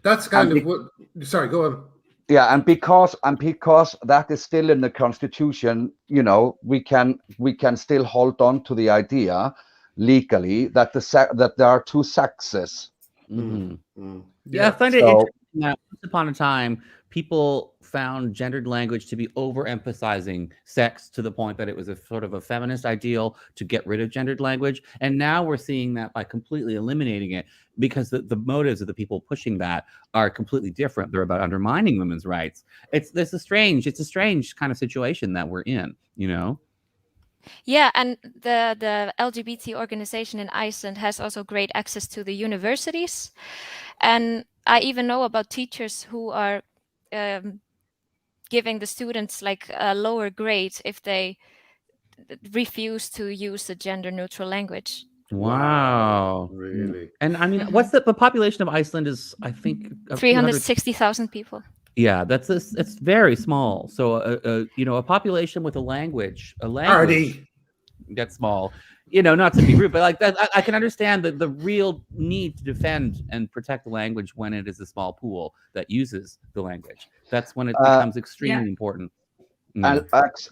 That's kind of what. Sorry, go on. Yeah, and because that is still in the Constitution, we can still hold on to the idea legally that that there are two sexes. Yeah, I find it interesting that once upon a time, people found gendered language to be overemphasizing sex to the point that it was a sort of a feminist ideal to get rid of gendered language. And now we're seeing that by completely eliminating it because the motives of the people pushing that are completely different. They're about undermining women's rights. It's a strange kind of situation that we're in, Yeah, and the LGBT organization in Iceland has also great access to the universities. And I even know about teachers who are giving the students like a lower grade if they refuse to use a gender neutral language. Wow. Really? And I mean, what's the population of Iceland is, I think, 360,000 people. Yeah, it's very small. So a population with a language gets small. Not to be rude, but like that, I can understand the real need to defend and protect the language when it is a small pool that uses the language. That's when it becomes extremely important. And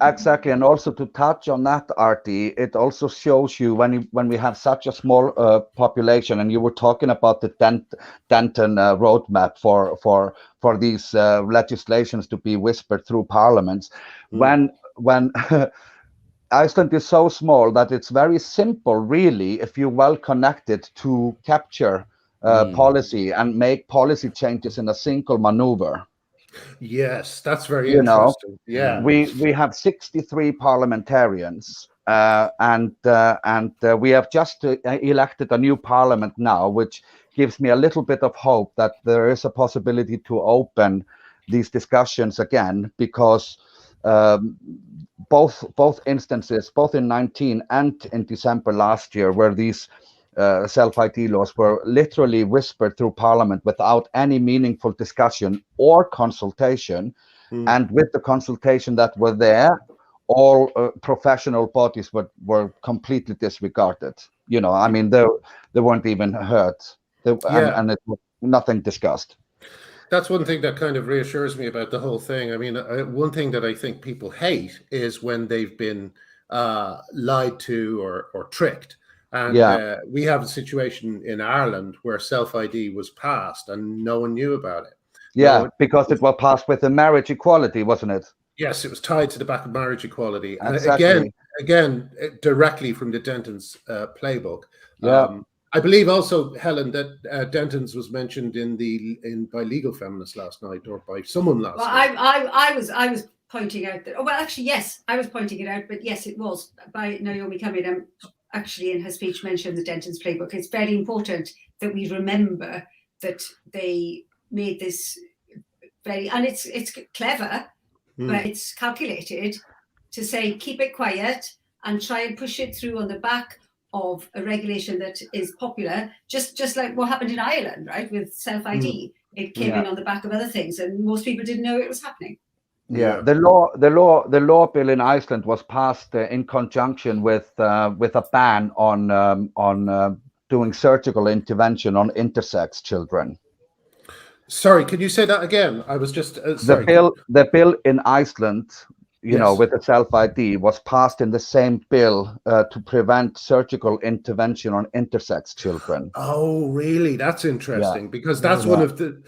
exactly, and also to touch on that, Artie, it also shows you when we have such a small population, and you were talking about the Denton roadmap for these legislations to be whispered through parliaments. When Iceland is so small that it's very simple, really, if you're well connected, to capture policy and make policy changes in a single maneuver. Yes, that's very interesting. Yeah, we have 63 parliamentarians, and we have just elected a new parliament now, which gives me a little bit of hope that there is a possibility to open these discussions again, because both instances, both in 19 and in December last year, where these self-ID laws were literally whispered through Parliament without any meaningful discussion or consultation. And with the consultation that were there, all professional bodies were completely disregarded. You know, I mean, they weren't even heard, and it was nothing discussed. That's one thing that kind of reassures me about the whole thing. I mean, one thing that I think people hate is when they've been lied to or tricked. And we have a situation in Ireland where self-ID was passed and no one knew about it. Yeah, because it was passed with the marriage equality, wasn't it? Yes, it was tied to the back of marriage equality. Exactly. And again, directly from the Denton's playbook. I believe also, Helen, that Denton's was mentioned by Legal Feminists last night, or by someone last night. I was pointing out that. Oh, well, actually, yes, I was pointing it out, but yes, it was by Naomi Cunningham. Actually, in her speech, mentioned the Denton's playbook. It's very important that we remember that they made this and it's clever, but it's calculated to say keep it quiet and try and push it through on the back of a regulation that is popular, just like what happened in Ireland, right, with self-ID. It came in on the back of other things, and most people didn't know it was happening. Yeah, the law bill in Iceland was passed in conjunction with a ban on doing surgical intervention on intersex children. Sorry, can you say that again? I was just sorry. The bill in Iceland, you know, with the self-ID, was passed in the same bill to prevent surgical intervention on intersex children. Oh, really? That's interesting, because that's one of the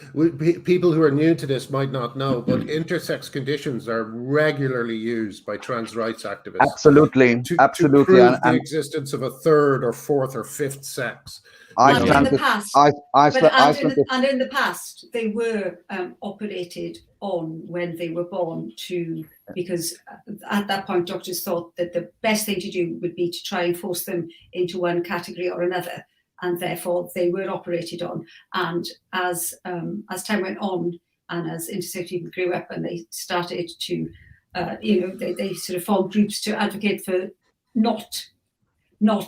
people who are new to this might not know, but intersex conditions are regularly used by trans rights activists. Absolutely, to absolutely. prove the existence of a third or fourth or fifth sex. And in the past, they were operated on when they were born because at that point, doctors thought that the best thing to do would be to try and force them into one category or another, and therefore they were operated on. And as time went on, and as intersex people grew up and they started to, they sort of formed groups to advocate for not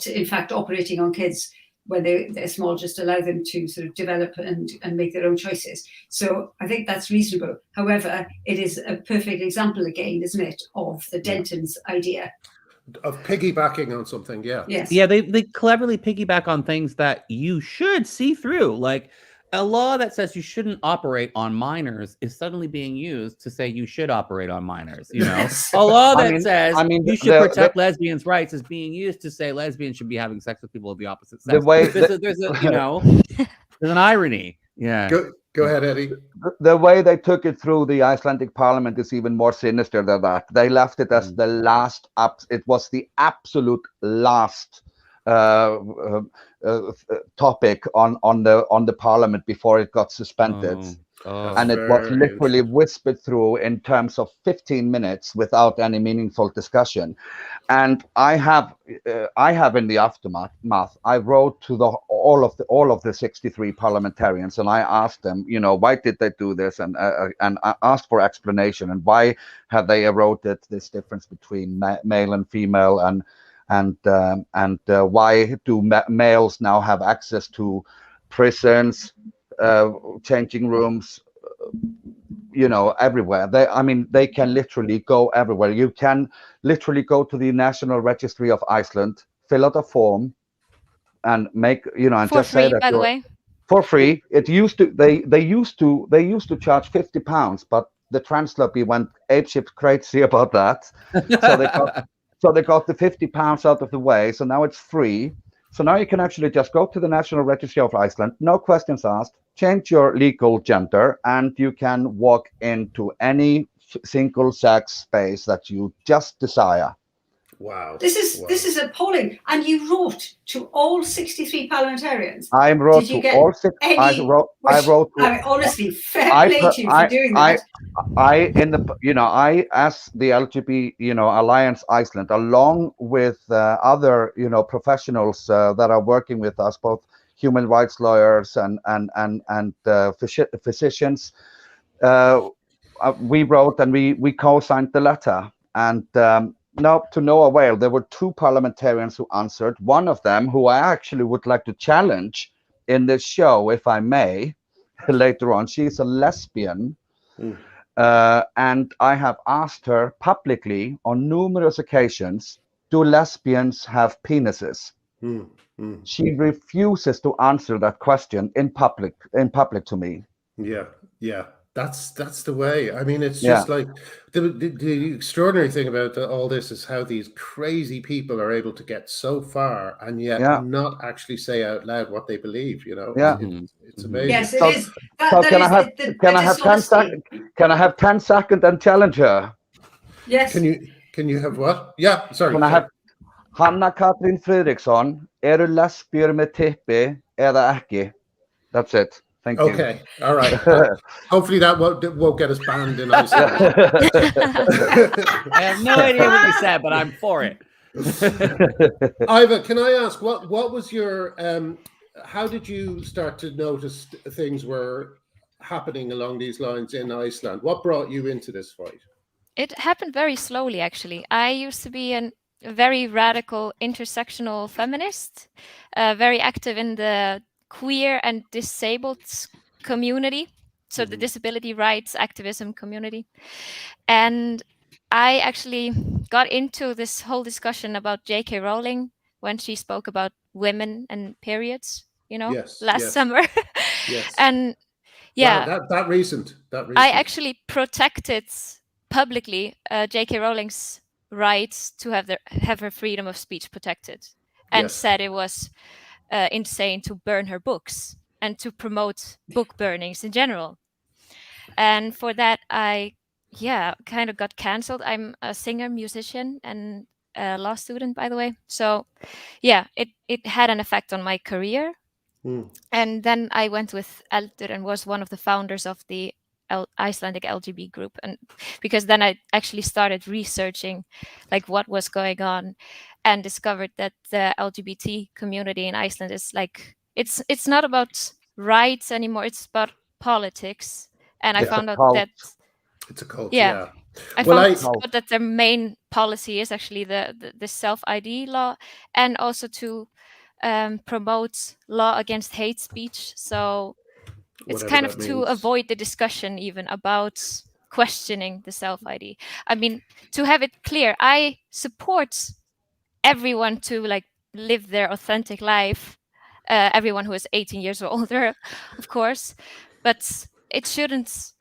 in fact operating on kids when they're small, just allow them to sort of develop and make their own choices. So I think that's reasonable. However, it is a perfect example again, isn't it, of the Denton's idea. Of piggybacking on something, Yes. Yeah, they cleverly piggyback on things that you should see through. Like a law that says you shouldn't operate on minors is suddenly being used to say you should operate on minors. You know, a law that says you should protect lesbians' rights is being used to say lesbians should be having sex with people of the opposite sex. There's an irony. Yeah. Go ahead, Eddie. The way they took it through the Icelandic parliament is even more sinister than that. They left it as the last it was the absolute last topic on the parliament before it got suspended. And it was literally whispered through in terms of 15 minutes without any meaningful discussion. And I have in the aftermath, I wrote to all of the 63 parliamentarians, and I asked them, you know, why did they do this, and I asked for explanation, and why have they eroded this difference between male and female, and why do males now have access to prisons, changing rooms, you know, everywhere. They can literally go everywhere. You can literally go to the National Registry of Iceland, fill out a form, and make, you know, and for just free, say that by the way. For free. It used to they used to charge £50, but the trans lobby went apeshit crazy about that. So they got the £50 out of the way. So now it's free. So now you can actually just go to the National Registry of Iceland, no questions asked, change your legal gender, and you can walk into any single sex space that you just desire. Wow. This is appalling. And you wrote to all 63 parliamentarians. I wrote Did you to get all six. any? I wrote. To, I mean, honestly, fair play to you for doing that. I as the LGB Alliance Iceland, along with other professionals that are working with us, both human rights lawyers and physicians, we wrote and we co-signed the letter, and no, to no avail. There were 2 parliamentarians who answered. One of them, who I actually would like to challenge in this show, if I may, later on. She's a lesbian. And I have asked her publicly on numerous occasions, do lesbians have penises? She refuses to answer that question in public to me. Yeah. That's the way. I mean, it's just like the extraordinary thing about all this is how these crazy people are able to get so far and yet not actually say out loud what they believe. It's amazing. Yes, it So- is. So can I have 10 seconds? Can I have 10 seconds and challenge her? Yes. Can you have what? Yeah, sorry. Can I have Hanna Katrín Friðriksson, eru lesbíur með tippi eða ekki? That's it. Thank you. Okay, all right. Hopefully that won't get us banned in Iceland. I have no idea what you said, but I'm for it. Iva, can I ask what was your how did you start to notice things were happening along these lines in Iceland? What brought you into this fight? It happened very slowly, actually. I used to be a very radical intersectional feminist, very active in the queer and disabled community, so the disability rights activism community. And I actually got into this whole discussion about J.K. Rowling when she spoke about women and periods, last summer. Yes. And wow, that recent. I actually protected publicly J.K. Rowling's rights to have her freedom of speech protected, and said it was insane to burn her books and to promote book burnings in general. And for that, I kind of got cancelled. I'm a singer, musician, and a law student, by the way. So it had an effect on my career. And then I went with Elvur and was one of the founders of the Icelandic LGB group, and because then I actually started researching like what was going on, and discovered that the LGBT community in Iceland is like it's not about rights anymore, it's about politics. And I found out that it's a cult. I found out that their main policy is actually the self-ID law, and also to promote law against hate speech. So it's kind of to avoid the discussion even about questioning the self-ID. I mean, to have it clear, I support everyone to like live their authentic life, everyone who is 18 years or older, of course, but it shouldn't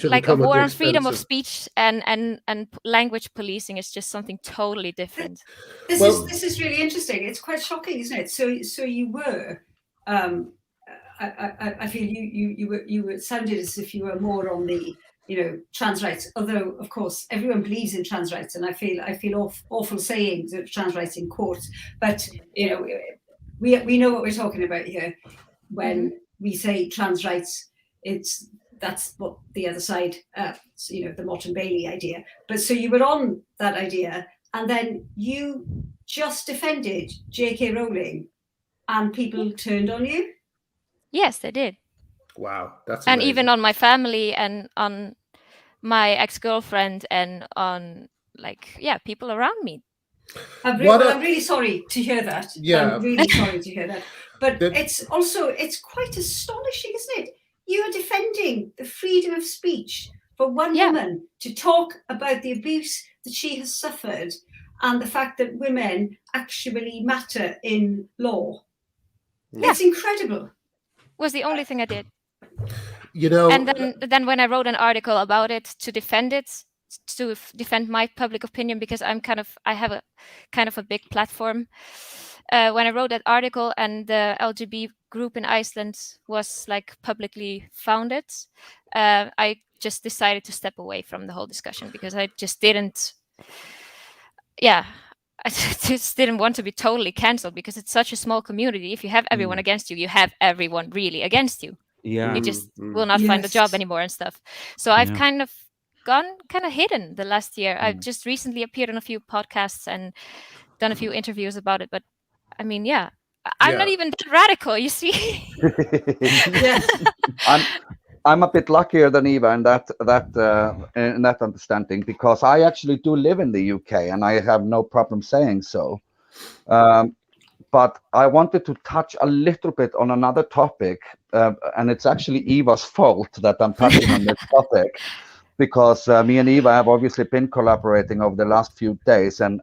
like a war on freedom of speech and language policing is just something totally different. This is really interesting. It's quite shocking, isn't it? So you were I feel you were sounded as if you were more on the trans rights, although of course everyone believes in trans rights, and I feel awful saying trans rights in court, but we know what we're talking about here when we say trans rights. That's what the other side, the Motte and Bailey idea. But so you were on that idea, and then you just defended J.K. Rowling, and people turned on you. Yes, they did. Wow, that's and amazing. Even on my family and on my ex-girlfriend and on people around me. I'm really sorry to hear that. Yeah, I'm really sorry to hear that. But it's quite astonishing, isn't it? You are defending the freedom of speech for one woman to talk about the abuse that she has suffered and the fact that women actually matter in law. Yeah. It's incredible. Was the only thing I did. you know, And then when I wrote an article about it to defend my public opinion, because I have a kind of a big platform. When I wrote that article and the LGB group in Iceland was like publicly founded, I just decided to step away from the whole discussion because I just didn't. Yeah, I just didn't want to be totally cancelled because it's such a small community. If you have everyone against you, you have everyone really against you. Yeah. You just will not find a job anymore and stuff. So I've kind of gone hidden the last year. I've just recently appeared on a few podcasts and done a few interviews about it. But I mean, I'm not even that radical, you see. I'm a bit luckier than Eva in that understanding, because I actually do live in the UK and I have no problem saying so. But I wanted to touch a little bit on another topic, and it's actually Eva's fault that I'm touching on this topic, because me and Eva have obviously been collaborating over the last few days, and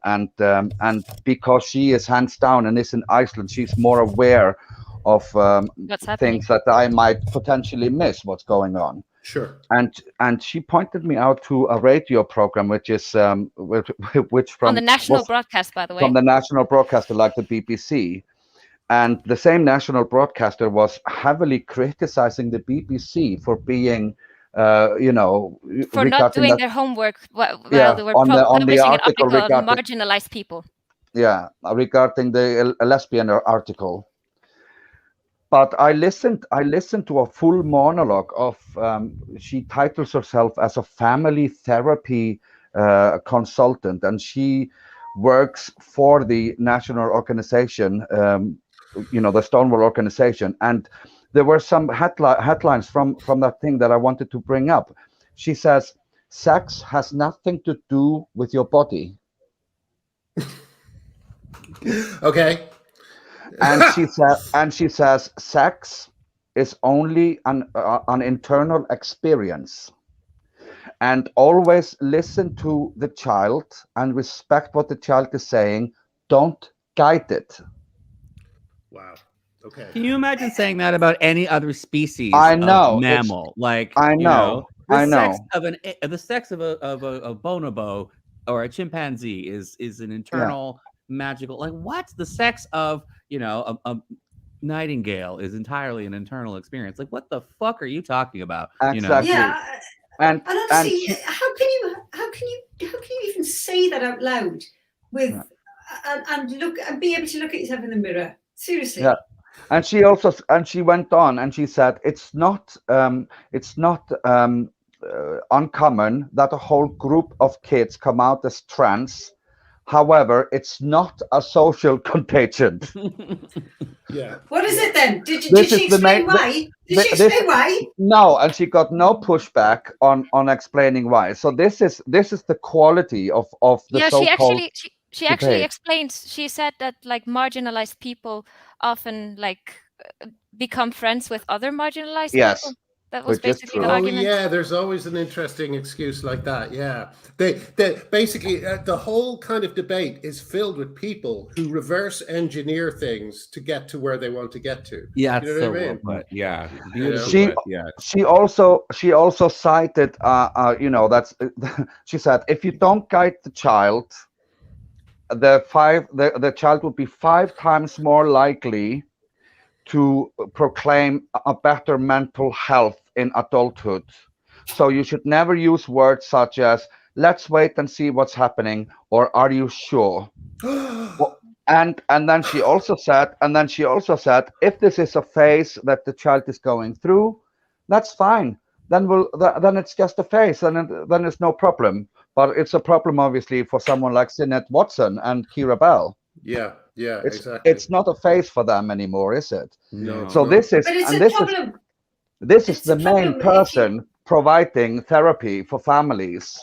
because she is hands down and is in Iceland, she's more aware of things that I might potentially miss what's going on. Sure. And she pointed me out to a radio program, which is which from on the national broadcast, by the way, from the national broadcaster like the BBC. And the same national broadcaster was heavily criticizing the public for being, for not doing their homework while they were the publishing an article regarding on marginalized people. Yeah, regarding the lesbian article. But I listened to a full monologue of, she titles herself as a family therapy consultant, and she works for the national organization, the Stonewall organization. And there were some headlines from that thing that I wanted to bring up. She says, sex has nothing to do with your body. Okay. And she says sex is only an internal experience, and always listen to the child and respect what the child is saying. Don't guide it. Wow. Okay. Can you imagine saying that about any other species of mammal? The sex of a bonobo or a chimpanzee is an internal magical, like, what's the sex of a nightingale is entirely an internal experience. Like, what the fuck are you talking about? Exactly. And honestly, how can you even say that out loud with and look and be able to look at yourself in the mirror? Seriously. Yeah. And she went on and she said it's not uncommon that a whole group of kids come out as trans. However, it's not a social contagion. Yeah. What is it then? Did she explain why? Did she explain why? No, and she got no pushback on explaining why. So this is the quality of the so-called. She actually explained. She said that like marginalized people often become friends with other marginalized people. That was basically the argument. Yeah, there's always an interesting excuse like that. Yeah, they basically the whole kind of debate is filled with people who reverse engineer things to get to where they want to get to. Yeah, you know what I mean? But yeah, she also cited that's she said, if you don't guide the child, the child will be 5 times more likely to proclaim a better mental health in adulthood. So you should never use words such as "let's wait and see what's happening" or "are you sure?" and then she also said, if this is a phase that the child is going through, that's fine. Then it's just a phase, and then it's no problem. But it's a problem, obviously, for someone like Sinead Watson and Kira Bell. Yeah, exactly. It's not a phase for them anymore, is it? No. So this is the main person providing therapy for families.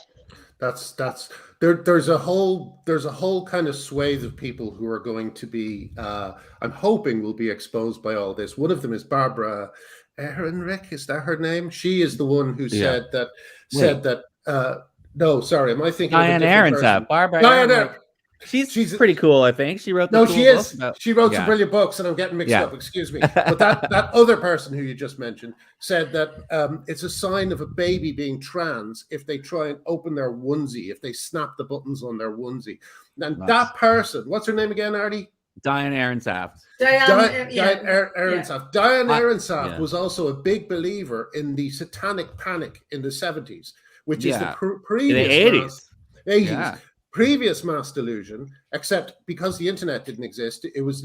There's a whole kind of swathe of people who are going to be I'm hoping will be exposed by all this. One of them is Barbara Ehrenreich, is that her name? She is the one who said that no, sorry, am I thinking Diane Ahrens? Barbara Ehrenreich. She's pretty cool, I think. She wrote the No, cool she book is. about- She wrote some Yeah. brilliant books, and I'm getting mixed Yeah. up. Excuse me. But that other person who you just mentioned said that it's a sign of a baby being trans if they try and open their onesie, if they snap the buttons on their onesie. And Nice. that person, what's her name again, Artie? Diane Aronsaft. Diane, Diane Aronsaft. Diane Aronsaft yeah. was also a big believer in the satanic panic in the 70s, which is the Yeah. previous In the 80s. mass, 80s Yeah. previous mass delusion, except because the internet didn't exist, it was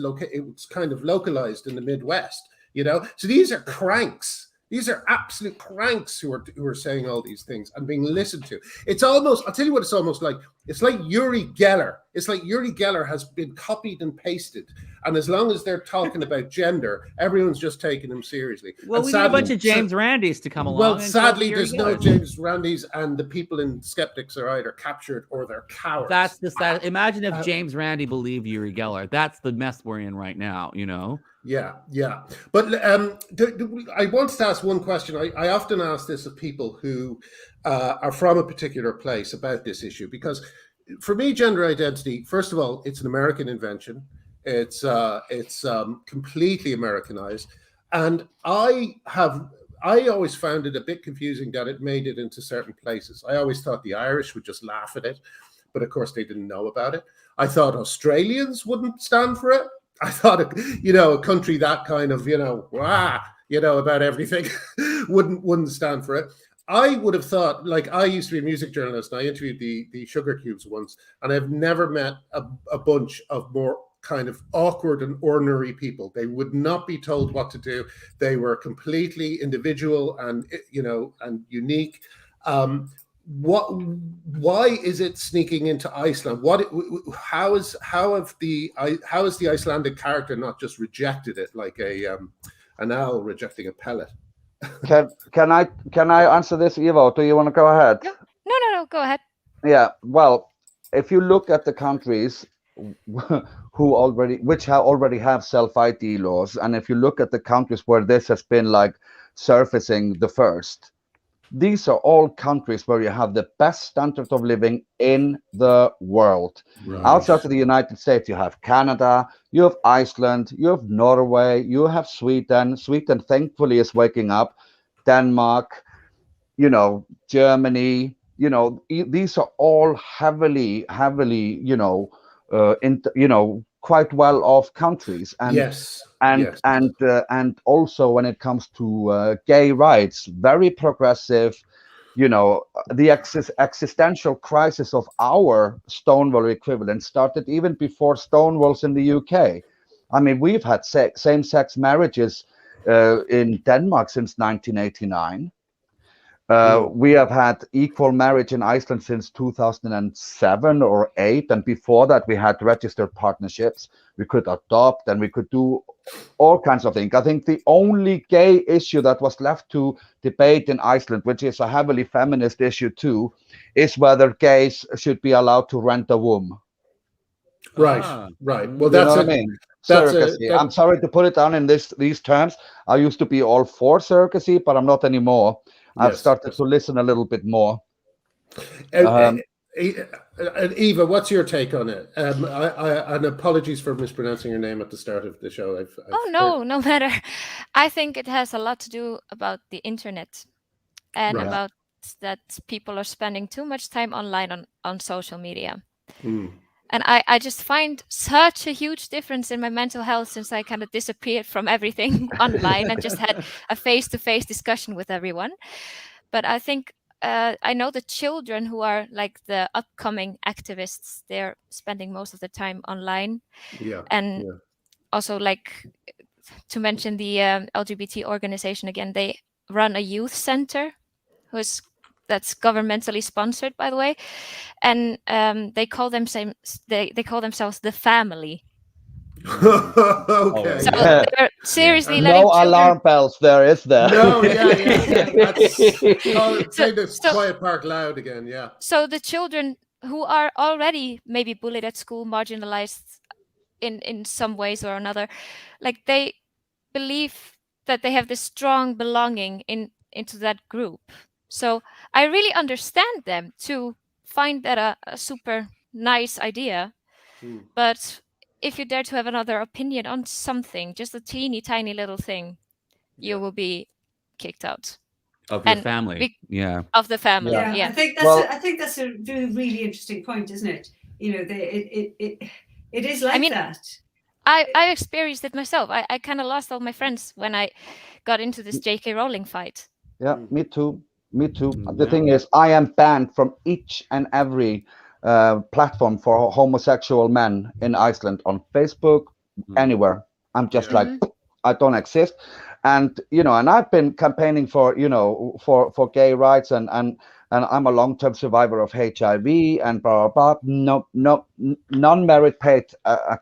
kind of localized in the Midwest, you know. So these are cranks. These are absolute cranks who are saying all these things and being listened to. It's almost, I'll tell you what it's almost like. It's like Uri Geller. It's like Uri Geller has been copied and pasted. And as long as they're talking about gender, everyone's just taking them seriously. Well, And we need a bunch of James Randys to come along. Well, and sadly, copy there's Uri no Geller. James Randys, and the people in Skeptics are either captured or they're cowards. That's the sad. Imagine if James Randi believed Uri Geller. That's the mess we're in right now, you know? Yeah. But I wanted to ask one question. I often ask this of people who are from a particular place about this issue, because for me, gender identity, first of all, it's an American invention. It's completely Americanized. And I always found it a bit confusing that it made it into certain places. I always thought the Irish would just laugh at it, but of course they didn't know about it. I thought Australians wouldn't stand for it. I thought, a country that kind of, about everything wouldn't stand for it. I would have thought, like, I used to be a music journalist, and I interviewed the Sugar Cubes once, and I've never met a bunch of more kind of awkward and ordinary people. They would not be told what to do. They were completely individual and, and unique. Why is it sneaking into Iceland? How is the Icelandic character not just rejected it like an owl rejecting a pellet? Can I answer this, Eva? Do you want to go ahead? No, go ahead. Yeah. Well, if you look at the countries which already have self-ID laws, and if you look at the countries where this has been like surfacing the first, these are all countries where you have the best standard of living in the world. Right. Outside of the United States, you have Canada, you have Iceland, you have Norway, you have Sweden. Sweden, thankfully, is waking up. Denmark, Germany. These are all heavily, quite well off countries. And yes. And also when it comes to gay rights, very progressive. The existential crisis of our Stonewall equivalent started even before Stonewall's in the UK. I mean, we've had same-sex marriages in Denmark since 1989. We have had equal marriage in Iceland since 2007 or 8, and before that we had registered partnerships. We could adopt, and we could do all kinds of things. I think the only gay issue that was left to debate in Iceland, which is a heavily feminist issue too, is whether gays should be allowed to rent a womb. Right. Well, that's what I mean. Surrogacy. I'm sorry to put it down in these terms. I used to be all for surrogacy, but I'm not anymore. I've started to listen a little bit more. Eva, what's your take on it? And apologies for mispronouncing your name at the start of the show. No matter. I think it has a lot to do about the internet and about that people are spending too much time online on social media. And I just find such a huge difference in my mental health since I kind of disappeared from everything online and just had a face-to-face discussion with everyone. But I think I know the children who are like the upcoming activists, they're spending most of the time online. Also, like, to mention the LGBT organization again, they run a youth center that's governmentally sponsored, by the way, and they call themselves the family. Okay. So they're seriously letting no alarm bells there, is there? No, say this quiet part loud again, yeah. So the children who are already maybe bullied at school, marginalized in some ways or another, like, they believe that they have this strong belonging into that group. So I really understand them to find that a super nice idea. But if you dare to have another opinion on something, just a teeny tiny little thing, you will be kicked out Of your family. of the family. Yeah, Yeah. I think that's a really interesting point, isn't it? You know, it is like that. I experienced it myself. I kind of lost all my friends when I got into this J.K. Rowling fight. Yeah, me too. The thing is, I am banned from each and every platform for homosexual men in Iceland, on Facebook, anywhere. I'm just like, I don't exist. And and I've been campaigning for for gay rights, and I'm a long-term survivor of HIV and blah blah blah. No, none merit paid at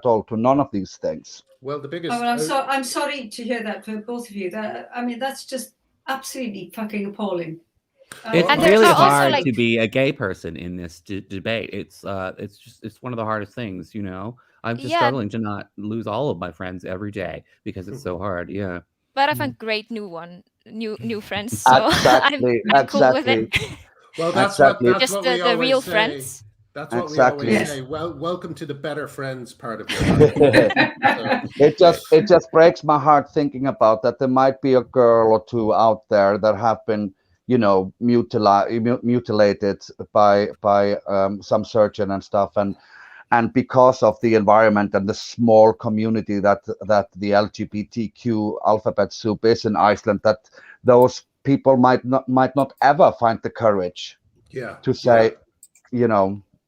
all to none of these things. Well, the biggest. I'm sorry to hear that for both of you. That's just absolutely fucking appalling. It's really hard to be a gay person in this debate. It's one of the hardest things, I'm just struggling to not lose all of my friends every day because it's so hard. Yeah. But I found great new friends. So exactly. I'm cool with it. Well, that's what we the real say. friends. That's what we always say. Well, welcome to the better friends part of your life. It just breaks my heart thinking about that. There might be a girl or two out there that have been mutilated by some surgeon and stuff, and because of the environment and the small community that the LGBTQ alphabet soup is in Iceland, that those people might not ever find the courage to say,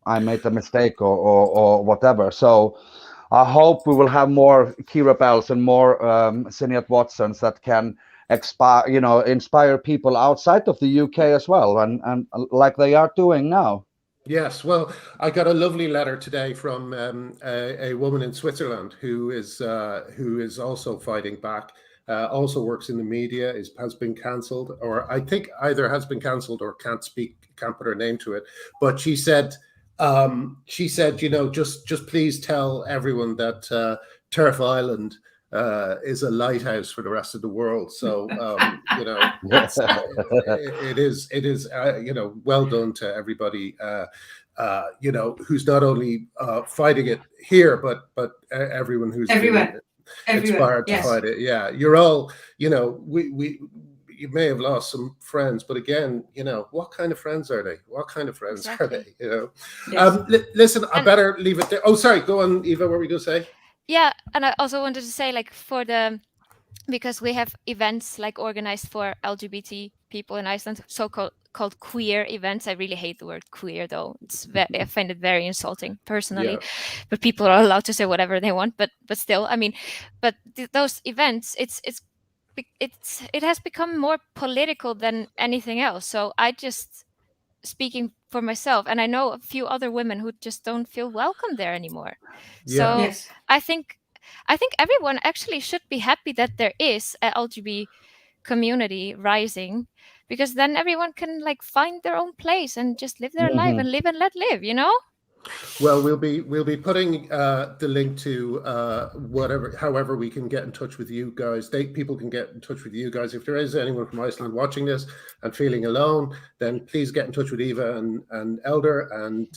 I made a mistake or whatever. So I hope we will have more Kira Bells and more Sinead Watsons that can inspire people outside of the UK as well, and like they are doing now. Yes, well, I got a lovely letter today from a woman in Switzerland who is also fighting back. Also works in the media, has been cancelled, or I think either has been cancelled or can't put her name to it. But she said, just please tell everyone that Turf Island is a lighthouse for the rest of the world. So it is well done to everybody who's not only fighting it here, but everyone who's inspired to fight it. Yeah, you're all you may have lost some friends, but again, what kind of friends are they? What kind of friends are they? Yes. Listen, I better leave it there. Oh, sorry, go on, Eva. What were you going to say? Yeah, and I also wanted to say, because we have events organized for LGBT people in Iceland, so-called queer events. I really hate the word queer, though. I find it very insulting personally. Yeah. But people are allowed to say whatever they want. But still, those events, it has become more political than anything else. So I just, speaking for myself, and I know a few other women who just don't feel welcome there anymore. Yeah. So I think everyone actually should be happy that there is a LGBT community rising, because then everyone can find their own place and just live their life and live and let live, Well, we'll be putting the link to however we can get in touch with you guys. People can get in touch with you guys. If there is anyone from Iceland watching this and feeling alone, then please get in touch with Eva and Elder, and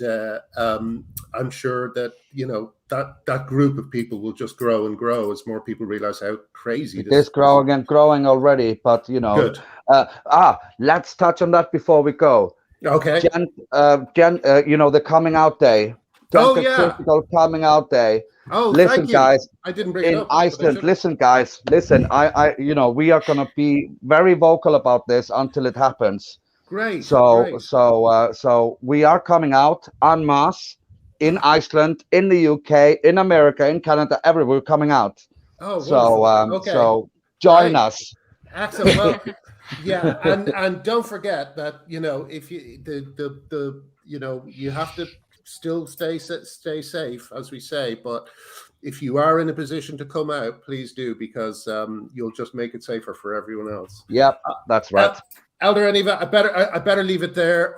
I'm sure that that group of people will just grow and grow as more people realize how crazy it is. Growing already, but Good. Let's touch on that before we go. Okay. Jen, the coming out day. Critical coming out day. Oh, listen, thank you. guys. I didn't bring it up. In Iceland, listen, guys. Listen, we are gonna be very vocal about this until it happens. Great. So we are coming out en masse in Iceland, in the UK, in America, in Canada, everywhere. We're coming out. Oh, so join us. Excellent. Well, yeah, and don't forget that if you have to still stay safe, as we say, but if you are in a position to come out, please do, because you'll just make it safer for everyone else. Yep, that's right. Elder and Eva, I better leave it there.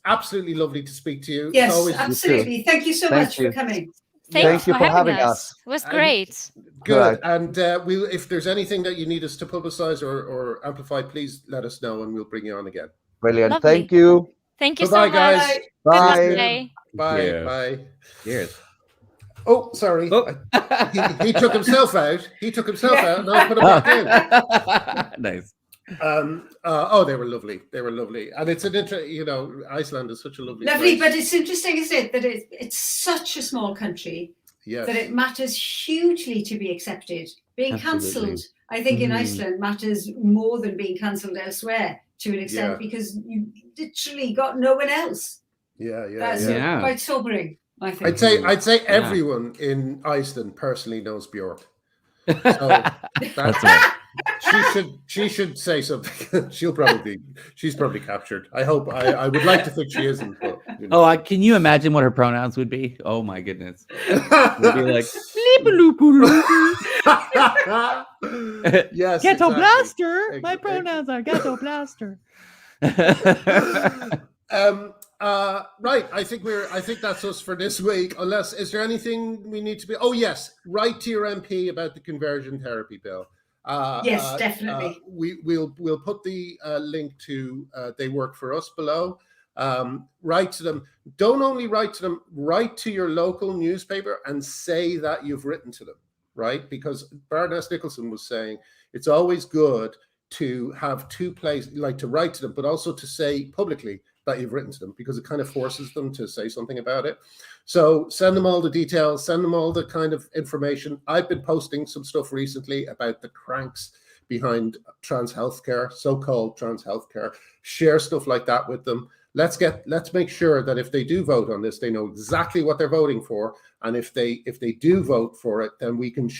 Absolutely lovely to speak to you. Yes, absolutely. Thank you so much for coming. Thank you for having us. It was great. Good. And if there's anything that you need us to publicize or amplify, please let us know and we'll bring you on again. Brilliant. Lovely. Thank you. Thank you Bye-bye, so much. guys. Bye. Bye. Bye. Cheers. Oh, sorry. Oh. He took himself out. He took himself out, and I put him back in. Nice. They were lovely. They were lovely, and it's an Iceland is such a lovely place. But it's interesting, isn't it, that it's such a small country Yes. that it matters hugely to be accepted. Being cancelled, I think, in Iceland matters more than being cancelled elsewhere to an extent, because you literally got no one else. That's quite sobering, I think. I'd say everyone in Iceland personally knows Björk. So that's right. She should say something. She's probably captured. I hope. I would like to think she isn't. But, Oh, can you imagine what her pronouns would be? Oh my goodness. Would be like yes, Ghetto exactly. Blaster. My pronouns are Ghetto Blaster. Right. I think that's us for this week. Unless, is there anything we need to be? Oh yes, write to your MP about the conversion therapy bill. Yes, definitely. We'll put the link to They Work For Us below. Write to them. Don't only write to them. Write to your local newspaper and say that you've written to them. Right, because Baroness Nicholson was saying it's always good to have two places, like to write to them, but also to say publicly that you've written to them, because it kind of forces them to say something about it. So send them all the details, send them all the kind of information. I've been posting some stuff recently about the cranks behind trans healthcare, so-called trans healthcare. Share stuff like that with them. Let's make sure that if they do vote on this, they know exactly what they're voting for. And if they do vote for it, then we can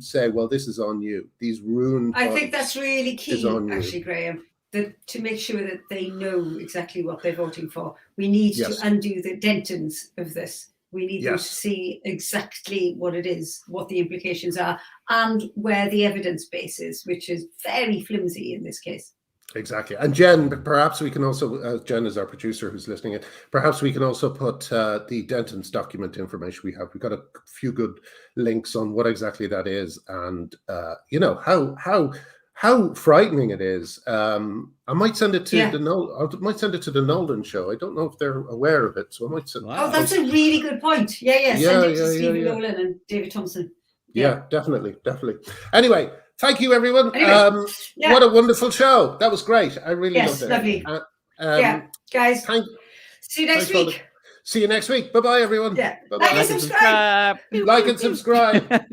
say, well, this is on you. These ruined. I think that's really key, actually, Graham. To make sure that they know exactly what they're voting for. We need to undo the Dentons of this. We need them to see exactly what it is, what the implications are, and where the evidence base is, which is very flimsy in this case. Exactly. And Jen, perhaps we can also, Jen is our producer who's listening in, perhaps we can also put the Denton's document information we have. We've got a few good links on what exactly that is, and how frightening it is. I might send it to the Nolan show. I don't know if they're aware of it, so I might send. Wow. Oh, that's a really good point. Send it to Stephen Nolan and David Thompson. Yeah, definitely. Anyway, thank you, everyone. What a wonderful show. That was great. I really loved it. Lovely. Guys. See you next week. See you next week. Bye-bye, everyone. Yeah. Bye-bye. Like and subscribe. Like and subscribe.